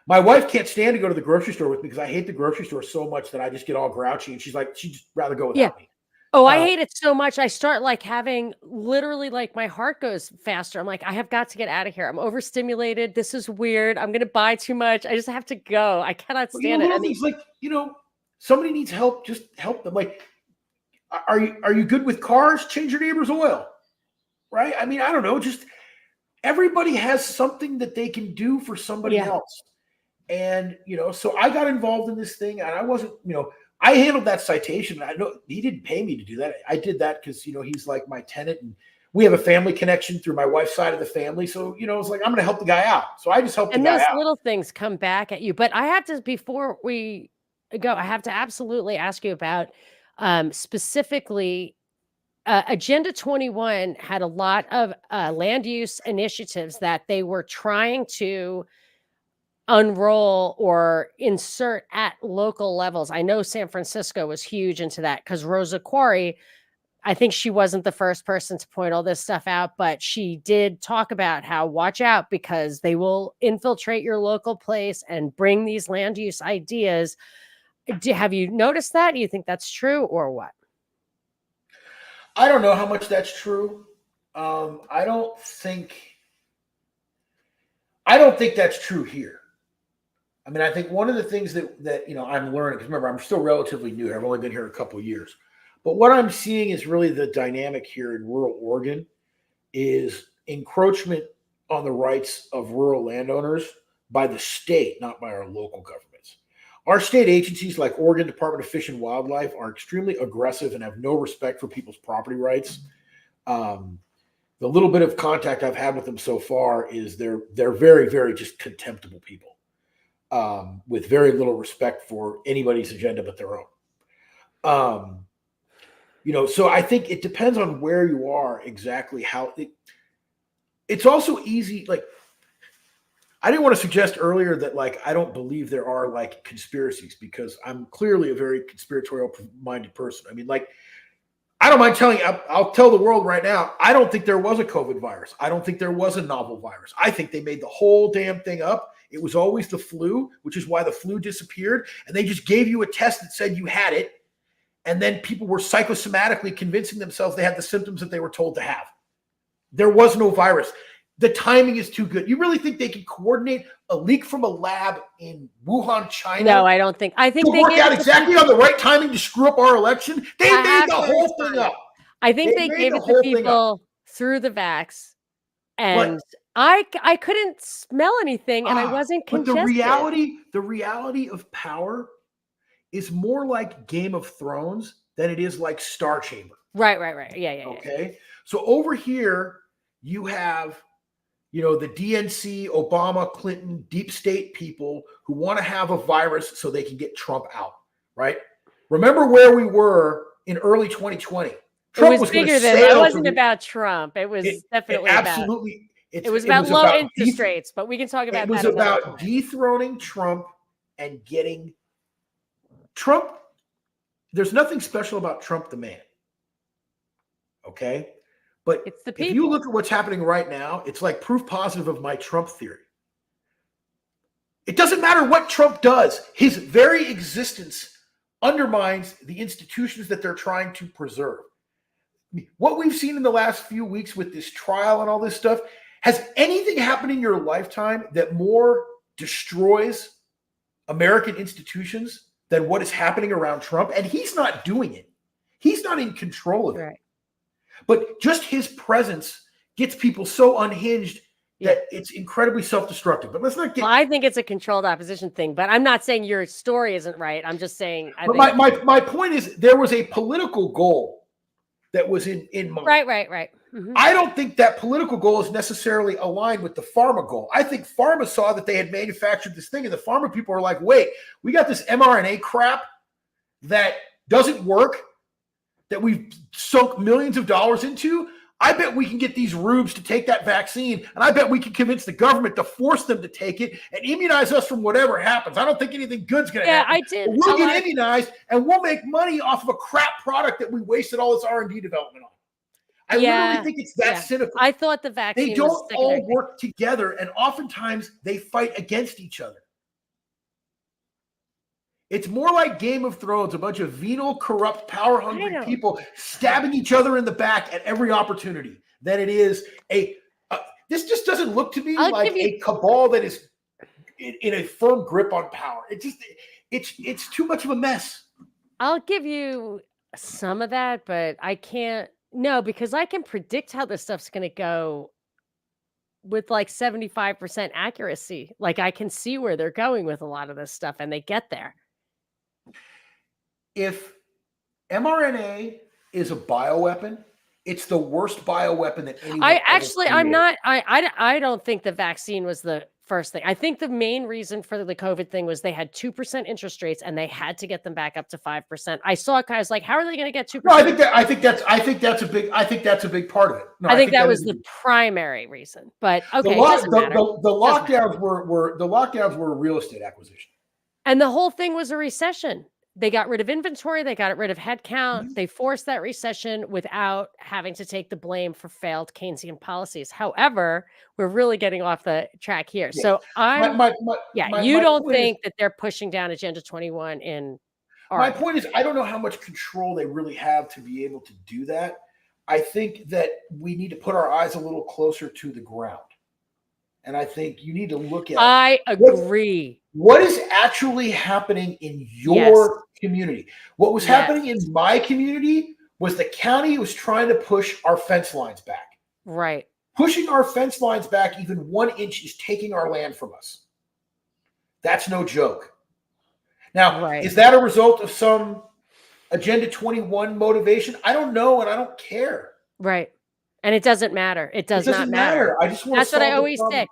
my wife can't stand to go to the grocery store with me because I hate the grocery store so much that I just get all grouchy, and she's like, she'd just rather go without me. Oh, I hate it so much. I start having literally my heart goes faster. I'm like, I have got to get out of here. I'm overstimulated. This is weird. I'm going to buy too much. I just have to go. I cannot stand it. It's like, somebody needs help. Just help them. Like, are you good with cars? Change your neighbor's oil. Right. I mean, I don't know. Just everybody has something that they can do for somebody else. And, so I got involved in this thing and I wasn't, I handled that citation. I know he didn't pay me to do that. I did that because, he's like my tenant and we have a family connection through my wife's side of the family. So, it's like, I'm going to help the guy out. So I just helped the guy out. And those little things come back at you. But I have to, before we go, I have to absolutely ask you about specifically Agenda 21 had a lot of land use initiatives that they were trying to unroll or insert at local levels. I know San Francisco was huge into that because Rosa Quarry, I think she wasn't the first person to point all this stuff out, but she did talk about how watch out because they will infiltrate your local place and bring these land use ideas. Have you noticed that? Do you think that's true or what? I don't know how much that's true. I don't think that's true here. I mean, I think one of the things that I'm learning, because remember, I'm still relatively new here. I've only been here a couple of years. But what I'm seeing is really the dynamic here in rural Oregon is encroachment on the rights of rural landowners by the state, not by our local governments. Our state agencies like Oregon Department of Fish and Wildlife are extremely aggressive and have no respect for people's property rights. The little bit of contact I've had with them so far is they're very, very just contemptible people. With very little respect for anybody's agenda but their own. So I think it depends on where you are exactly it's also easy. Like, I didn't want to suggest earlier that I don't believe there are conspiracies because I'm clearly a very conspiratorial minded person. I mean, I don't mind telling you, I'll tell the world right now, I don't think there was a COVID virus. I don't think there was a novel virus. I think they made the whole damn thing up. It was always the flu, which is why the flu disappeared. And they just gave you a test that said you had it. And then people were psychosomatically convincing themselves they had the symptoms that they were told to have. There was no virus. The timing is too good. You really think they can coordinate a leak from a lab in Wuhan, China? No, I don't think. I think they work out exactly on the right timing to screw up our election. They made the whole thing up. I think they gave it to people through the vax. And I couldn't smell anything and I wasn't congested. But the reality of power is more like Game of Thrones than it is like Star Chamber. Right. Yeah. Okay. So over here you have, the DNC, Obama, Clinton, deep state people who want to have a virus so they can get Trump out. Right. Remember where we were in early 2020. Trump was bigger than it. Wasn't about Trump. It was definitely absolutely. It was about low interest rates, but we can talk about that. It was about dethroning Trump and getting Trump. There's nothing special about Trump, the man. Okay. But it's the people. If you look at what's happening right now, it's like proof positive of my Trump theory. It doesn't matter what Trump does. His very existence undermines the institutions that they're trying to preserve. What we've seen in the last few weeks with this trial and all this stuff, has anything happened in your lifetime that more destroys American institutions than what is happening around Trump? And he's not doing it. He's not in control of it. But just his presence gets people so unhinged that it's incredibly self-destructive. But let's not get... Well, I think it's a controlled opposition thing, but I'm not saying your story isn't right. I'm just saying... My point is there was a political goal that was in mind. Right. I don't think that political goal is necessarily aligned with the pharma goal. I think pharma saw that they had manufactured this thing, and the pharma people are like, wait, we got this mRNA crap that doesn't work, that we've sunk millions of dollars into. I bet we can get these rubes to take that vaccine, and I bet we can convince the government to force them to take it and immunize us from whatever happens. I don't think anything good's going to happen. I did. But we'll get immunized, and we'll make money off of a crap product that we wasted all this R&D development on. I literally think it's that cynical. I thought the vaccine They don't all work together, and oftentimes they fight against each other. It's more like Game of Thrones, a bunch of venal, corrupt, power-hungry people stabbing each other in the back at every opportunity, than it is this just doesn't look to me like a cabal that is in a firm grip on power. It's too much of a mess. I'll give you some of that, but I can't. No, because I can predict how this stuff's going to go with like 75% accuracy. Like I can see where they're going with a lot of this stuff, and they get there. If mRNA is a bioweapon, it's the worst bioweapon that anyone. I don't think the vaccine was the first thing. I think the main reason for the COVID thing was they had 2% interest rates, and they had to get them back up to 5%. I saw guys like, how are they going to get 2%? No, I think that's a big part of it. No, I think that was the primary reason. But okay, the lockdowns were a real estate acquisition, and the whole thing was a recession. They got rid of inventory. They got rid of headcount. They forced that recession without having to take the blame for failed Keynesian policies. However, we're really getting off the track here. Yeah. So you don't think that they're pushing down Agenda 21 in Oregon? My point is, I don't know how much control they really have to be able to do that. I think that we need to put our eyes a little closer to the ground. And I think you need to look at. I agree. What is actually happening in your community? What was happening in my community was the county was trying to push our fence lines back. Right. Pushing our fence lines back even 1 inch is taking our land from us. That's no joke. Now, is that a result of some Agenda 21 motivation? I don't know, and I don't care. Right. And it doesn't matter. It doesn't not matter. I just want That's what I always say.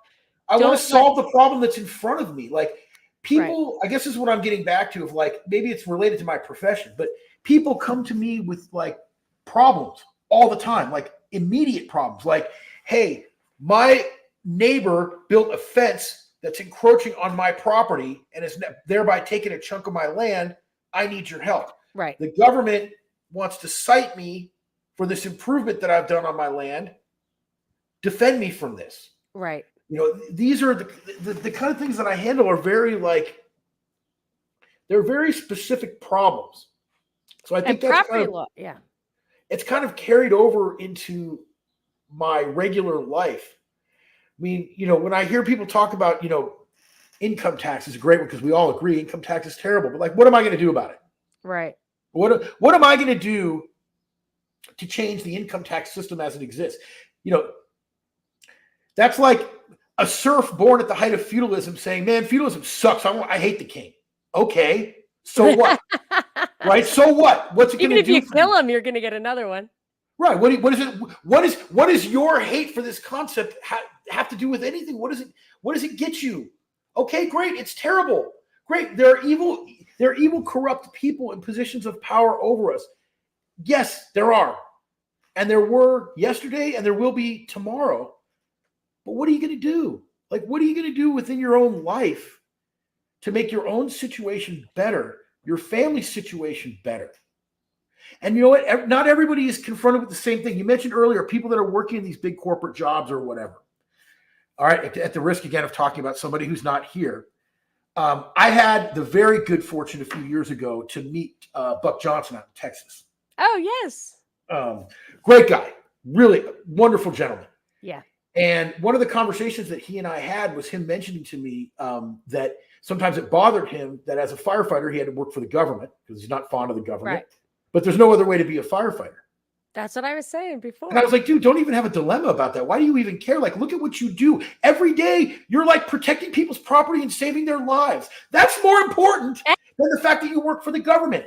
I want to solve the problem that's in front of me. Like people, I guess this is what I'm getting back to, of like, maybe it's related to my profession, but people come to me with like problems all the time, like immediate problems. Like, hey, my neighbor built a fence that's encroaching on my property and is thereby taking a chunk of my land. I need your help. Right. The government wants to cite me for this improvement that I've done on my land. Defend me from this. Right. You know, these are the kind of things that I handle are very they're very specific problems. So I think that's it's kind of carried over into my regular life. I mean, you know, when I hear people talk about, you know, income tax is a great one because we all agree income tax is terrible, but like, what am I going to do about it? Right. What am I going to do to change the income tax system as it exists? You know, that's like a serf born at the height of feudalism saying, man, feudalism sucks. I hate the king. Okay. So what? Right. So what? What's it going to do? Even if you kill him, you're going to get another one. Right. What is your hate for this concept have to do with anything? What does it get you? Okay, great. It's terrible. Great. There are evil, corrupt people in positions of power over us. Yes, there are. And there were yesterday and there will be tomorrow. But what are you going to do? Like, what are you going to do within your own life to make your own situation better, your family's situation better? And you know what? Not everybody is confronted with the same thing. You mentioned earlier people that are working in these big corporate jobs or whatever. All right, at the risk again of talking about somebody who's not here. I had the very good fortune a few years ago to meet Buck Johnson out in Texas. Oh, yes. Great guy. Really wonderful gentleman. Yeah. And one of the conversations that he and I had was him mentioning to me that sometimes it bothered him that as a firefighter, he had to work for the government because he's not fond of the government. Right. But there's no other way to be a firefighter. That's what I was saying before. And I was like, dude, don't even have a dilemma about that. Why do you even care? Like, look at what you do. Every day, you're like protecting people's property and saving their lives. That's more important than the fact that you work for the government.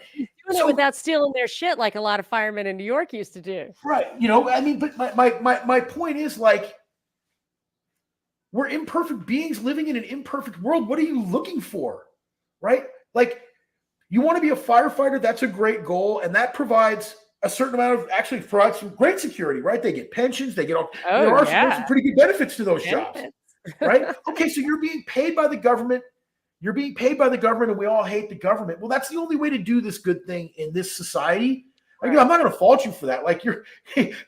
doing it without stealing their shit like a lot of firemen in New York used to do. Right. You know, I mean, but my point is, like, we're imperfect beings living in an imperfect world. What are you looking for? Right? Like, you want to be a firefighter, that's a great goal, and that provides a certain amount of, actually provides some great security, right? They get pensions, they get all, there are some pretty good benefits to those jobs, right? Okay, so you're being paid by the government. You're being paid by the government, and we all hate the government. Well, that's the only way to do this good thing in this society. Like, I'm not going to fault you for that. Like,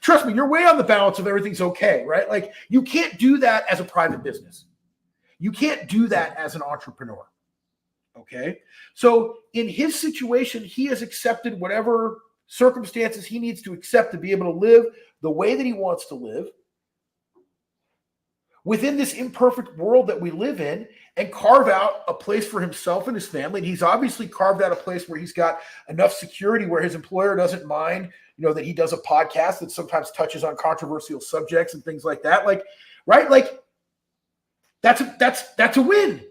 trust me, you're way on the balance of everything's okay, right? Like, you can't do that as a private business. You can't do that as an entrepreneur. Okay. So in his situation, he has accepted whatever circumstances he needs to accept to be able to live the way that he wants to live within this imperfect world that we live in, and carve out a place for himself and his family. And he's obviously carved out a place where he's got enough security where his employer doesn't mind, you know, that he does a podcast that sometimes touches on controversial subjects and things like that. Like, right? Like, that's a win.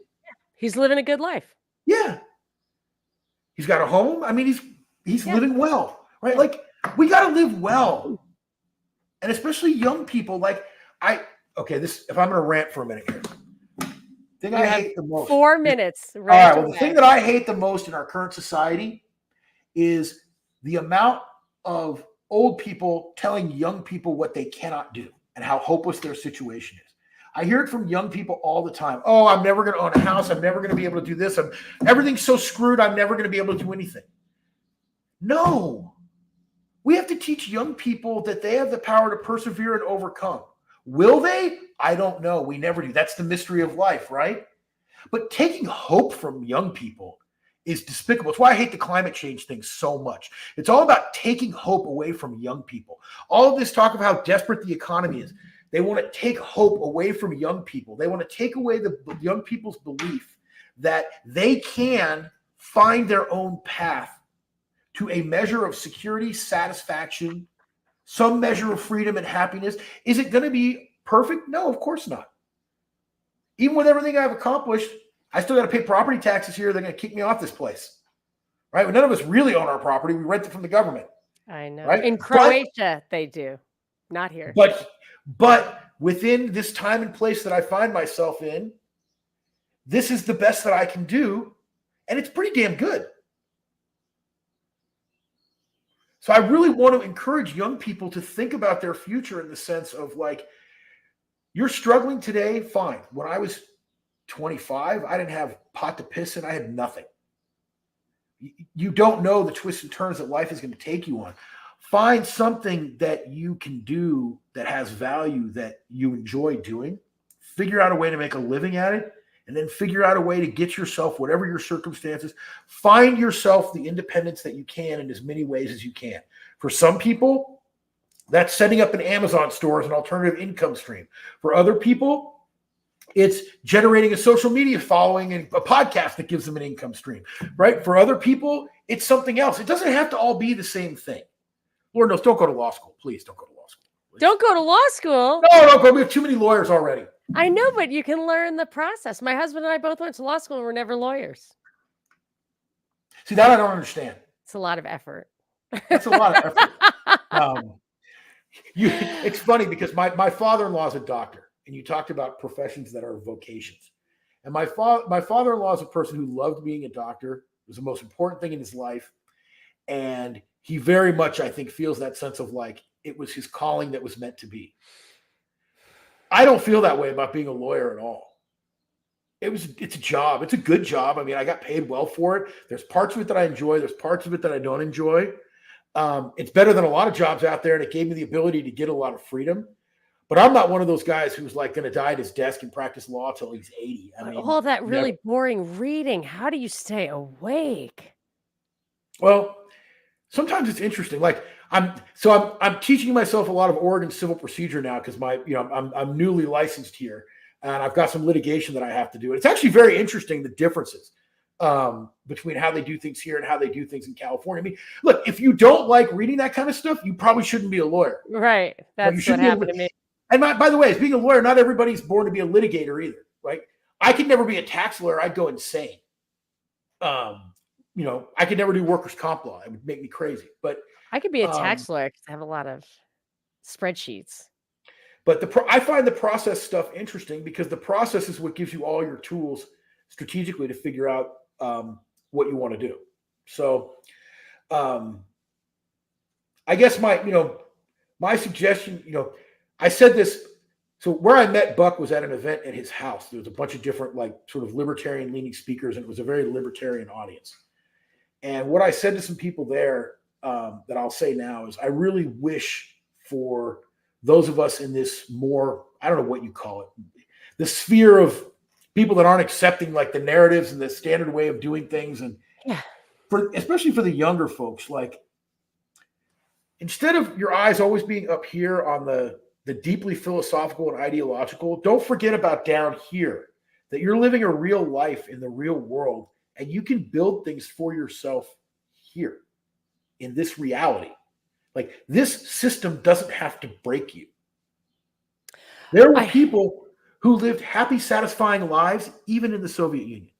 He's living a good life. Yeah. He's got a home. I mean, he's living well, right? Like, we got to live well. And especially young people. Like, if I'm going to rant for a minute here. The thing I hate the most. 4 minutes. All right. Well, the thing that I hate the most in our current society is the amount of old people telling young people what they cannot do and how hopeless their situation is. I hear it from young people all the time. Oh, I'm never going to own a house. I'm never going to be able to do this. Everything's so screwed. I'm never going to be able to do anything. No. We have to teach young people that they have the power to persevere and overcome. Will they? I don't know. We never do. That's the mystery of life, right? But taking hope from young people is despicable. It's why I hate the climate change thing so much. It's all about taking hope away from young people. All of this talk of how desperate the economy is. They want to take hope away from young people. They want to take away the young people's belief that they can find their own path to a measure of security, satisfaction, some measure of freedom and happiness. Is it going to be perfect? No, of course not. Even with everything I've accomplished, I still got to pay property taxes here. They're going to kick me off this place, right? Well, none of us really own our property. We rent it from the government. I know. Right? In Croatia, they do. Not here. But within this time and place that I find myself in, this is the best that I can do, and it's pretty damn good. So I really want to encourage young people to think about their future in the sense of, like, you're struggling today, fine. When I was 25, I didn't have pot to piss in. I had nothing. You don't know the twists and turns that life is going to take you on. Find something that you can do that has value, that you enjoy doing. Figure out a way to make a living at it, and then figure out a way to get yourself, whatever your circumstances, find yourself the independence that you can in as many ways as you can. For some people, that's setting up an Amazon store as an alternative income stream. For other people, it's generating a social media following and a podcast that gives them an income stream, right? For other people, it's something else. It doesn't have to all be the same thing. Lord knows, don't go to law school. Please don't go to law school. Please. Don't go to law school. No, don't go. We have too many lawyers already. I know, but you can learn the process. My husband and I both went to law school and we're never lawyers. See, that I don't understand. It's a lot of effort. It's a lot of effort. It's funny because my father-in-law is a doctor, and you talked about professions that are vocations. And my father-in-law is a person who loved being a doctor. It was the most important thing in his life. And he very much, I think, feels that sense of, like, it was his calling that was meant to be. I don't feel that way about being a lawyer at all. It's a job. It's a good job. I mean, I got paid well for it. There's parts of it that I enjoy. There's parts of it that I don't enjoy. It's better than a lot of jobs out there, and it gave me the ability to get a lot of freedom. But I'm not one of those guys who's, like, going to die at his desk and practice law till he's 80. I mean, all that really boring reading. How do you stay awake? Well, sometimes it's interesting. Like, I'm teaching myself a lot of Oregon civil procedure now because I'm newly licensed here, and I've got some litigation that I have to do. It's actually very interesting, the differences between how they do things here and how they do things in California. I mean, look, if you don't like reading that kind of stuff, you probably shouldn't be a lawyer. Right. That's what happened to me. And by the way, as being a lawyer, not everybody's born to be a litigator either. Right? I could never be a tax lawyer. I'd go insane. I could never do workers' comp law. It would make me crazy. But I could be a um, tax lawyer because I have a lot of spreadsheets. but I find the process stuff interesting because the process is what gives you all your tools strategically to figure out what you want to do. So um, I guess my suggestion, I said this. So where I met Buck was at an event at his house. There was a bunch of different like sort of libertarian leaning speakers, and it was a very libertarian audience. And what I said to some people there that I'll say now is I really wish for those of us in this more, I don't know what you call it, the sphere of people that aren't accepting like the narratives and the standard way of doing things. And Yeah. especially for the younger folks, like instead of your eyes always being up here on the deeply philosophical and ideological, don't forget about down here, that you're living a real life in the real world and you can build things for yourself here in this reality. Like this system doesn't have to break you. There were people who lived happy, satisfying lives, even in the Soviet Union.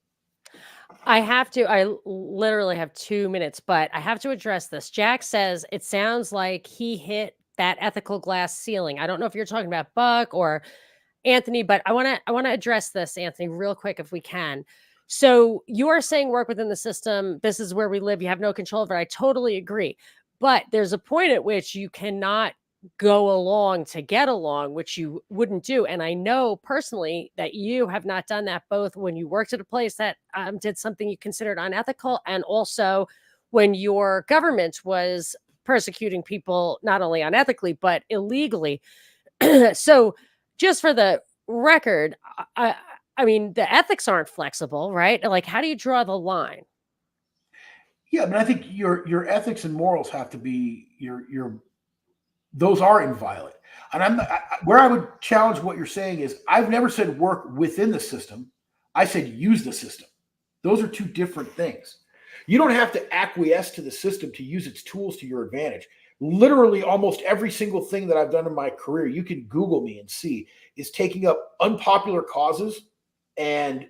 I literally have 2 minutes, but I have to address this. Jack says it sounds like he hit that ethical glass ceiling. I don't know if you're talking about Buck or Anthony, but I want to address this, Anthony, real quick if we can. So you are saying work within the system. This is where we live. You have no control over it. I totally agree. But there's a point at which you cannot go along to get along, which you wouldn't do. And I know personally that you have not done that both when you worked at a place that did something you considered unethical and also when your government was persecuting people, not only unethically, but illegally. So just for the record, I mean, the ethics aren't flexible, right? Like, how do you draw the line? Yeah, but I think your ethics and morals have to be your those are inviolate. And where I would challenge what you're saying is I've never said work within the system. I said use the system. Those are two different things. You don't have to acquiesce to the system to use its tools to your advantage. Literally almost every single thing that I've done in my career, you can Google me and see, is taking up unpopular causes and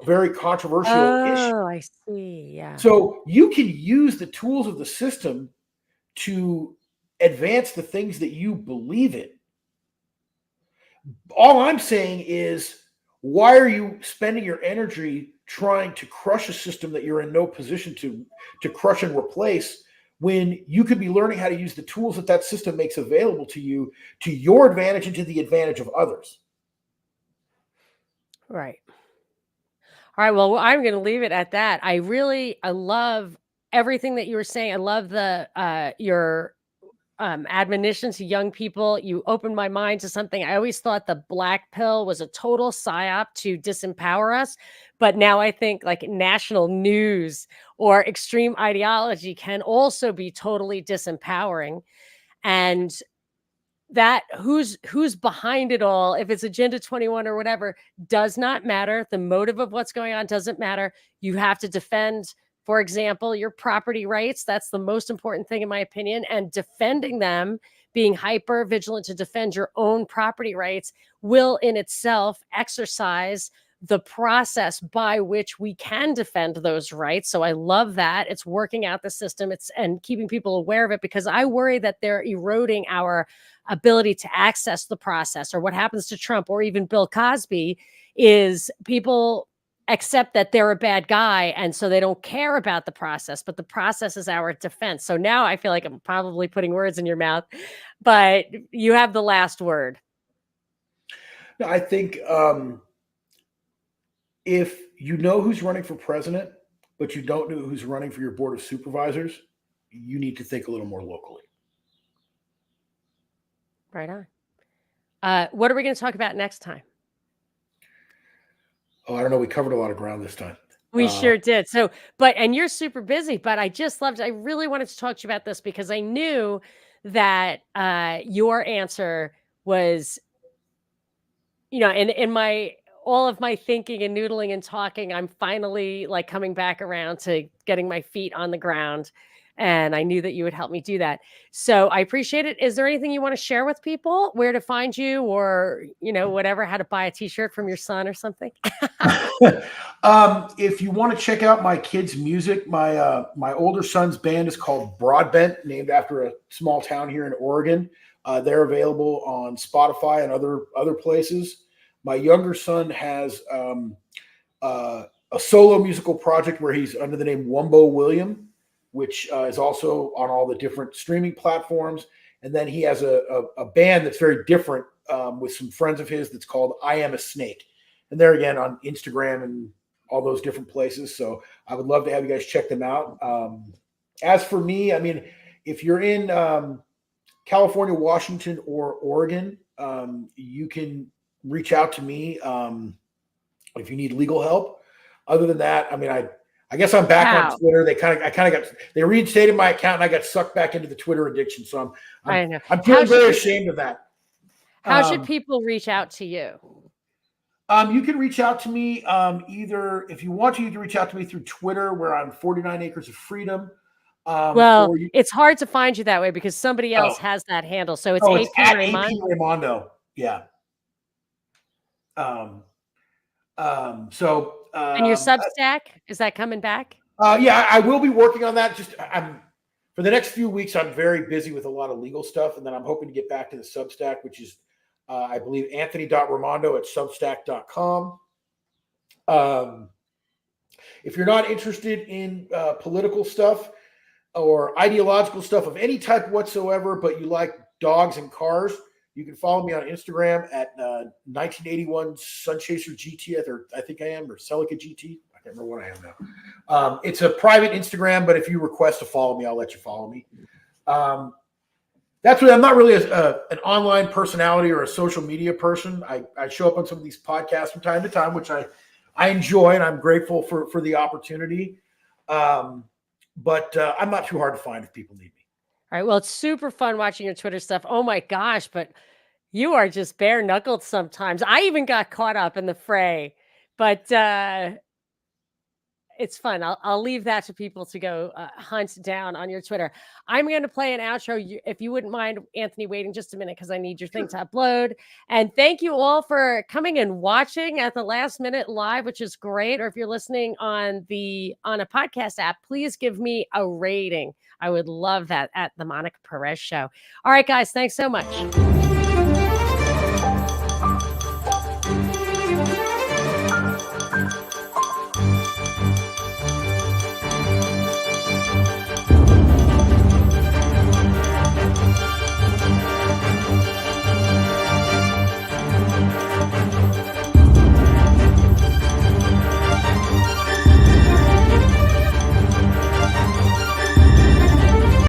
very controversial issues. Oh, I see. Yeah. So you can use the tools of the system to advance the things that you believe in. All I'm saying is, why are you spending your energy trying to crush a system that you're in no position to crush and replace when you could be learning how to use the tools that system makes available to you to your advantage and to the advantage of others? Right. All right. Well, I'm going to leave it at that. I love everything that you were saying. I love your admonition to young people. You opened my mind to something. I always thought the black pill was a total psyop to disempower us. But now I think like national news or extreme ideology can also be totally disempowering. And that who's behind it all, if it's Agenda 21 or whatever, does not matter. The motive of what's going on doesn't matter. You have to defend, for example, your property rights. That's the most important thing, in my opinion. And defending them, being hyper vigilant to defend your own property rights, will in itself exercise the process by which we can defend those rights. So I love that. It's working out the system. And keeping people aware of it, because I worry that they're eroding our ability to access the process. Or what happens to Trump or even Bill Cosby is people accept that they're a bad guy, and so they don't care about the process, but the process is our defense. So now I feel like I'm probably putting words in your mouth, but you have the last word. No, I think if you know who's running for president, but you don't know who's running for your board of supervisors, you need to think a little more locally. Right on. What are we going to talk about next time? Oh, I don't know. We covered a lot of ground this time. We sure did. So, and you're super busy, but I really wanted to talk to you about this because I knew that your answer was, in all of my thinking and noodling and talking, I'm finally like coming back around to getting my feet on the ground. And I knew that you would help me do that. So I appreciate it. Is there anything you want to share with people, where to find you, or, whatever, how to buy a t-shirt from your son or something? If you want to check out my kids' music, my older son's band is called Broadbent, named after a small town here in Oregon. They're available on Spotify and other places. My younger son has a solo musical project where he's under the name Wumbo William, which is also on all the different streaming platforms. And then he has a band that's very different with some friends of his that's called I Am a Snake. And they're again on Instagram and all those different places. So I would love to have you guys check them out. As for me, I mean, if you're in California, Washington, or Oregon, you can reach out to me if you need legal help. Other than that, I mean, I guess I'm back on Twitter. They reinstated my account and I got sucked back into the Twitter addiction. So I'm feeling very ashamed of that. How should people reach out to you? You can reach out to me either, if you want to, you can reach out to me through Twitter, where I'm 49 Acres of Freedom. Well, it's hard to find you that way because somebody else has that handle. So it's AP Raimondo. Yeah. And your Substack, is that coming back? Yeah, I will be working on that. For the next few weeks, I'm very busy with a lot of legal stuff, and then I'm hoping to get back to the Substack, which is I believe anthony.raimondo@substack.com. If you're not interested in political stuff or ideological stuff of any type whatsoever, but you like dogs and cars, you can follow me on Instagram at 1981 Sunchaser GT, I think I am, or Celica GT. I can't remember what I am now. It's a private Instagram, but if you request to follow me, I'll let you follow me. That's what I'm not really an online personality or a social media person. I show up on some of these podcasts from time to time, which I enjoy, and I'm grateful for the opportunity. But I'm not too hard to find if people need me. All right. Well, it's super fun watching your Twitter stuff. Oh my gosh, but you are just bare knuckled sometimes. I even got caught up in the fray, but it's fun. I'll leave that to people to go hunt down on your Twitter. I'm going to play an outro. If you wouldn't mind, Anthony, waiting just a minute because I need your thing to upload. And thank you all for coming and watching at the last minute live, which is great. Or if you're listening on a podcast app, please give me a rating. I would love that at the Monica Perez Show. All right, guys, thanks so much.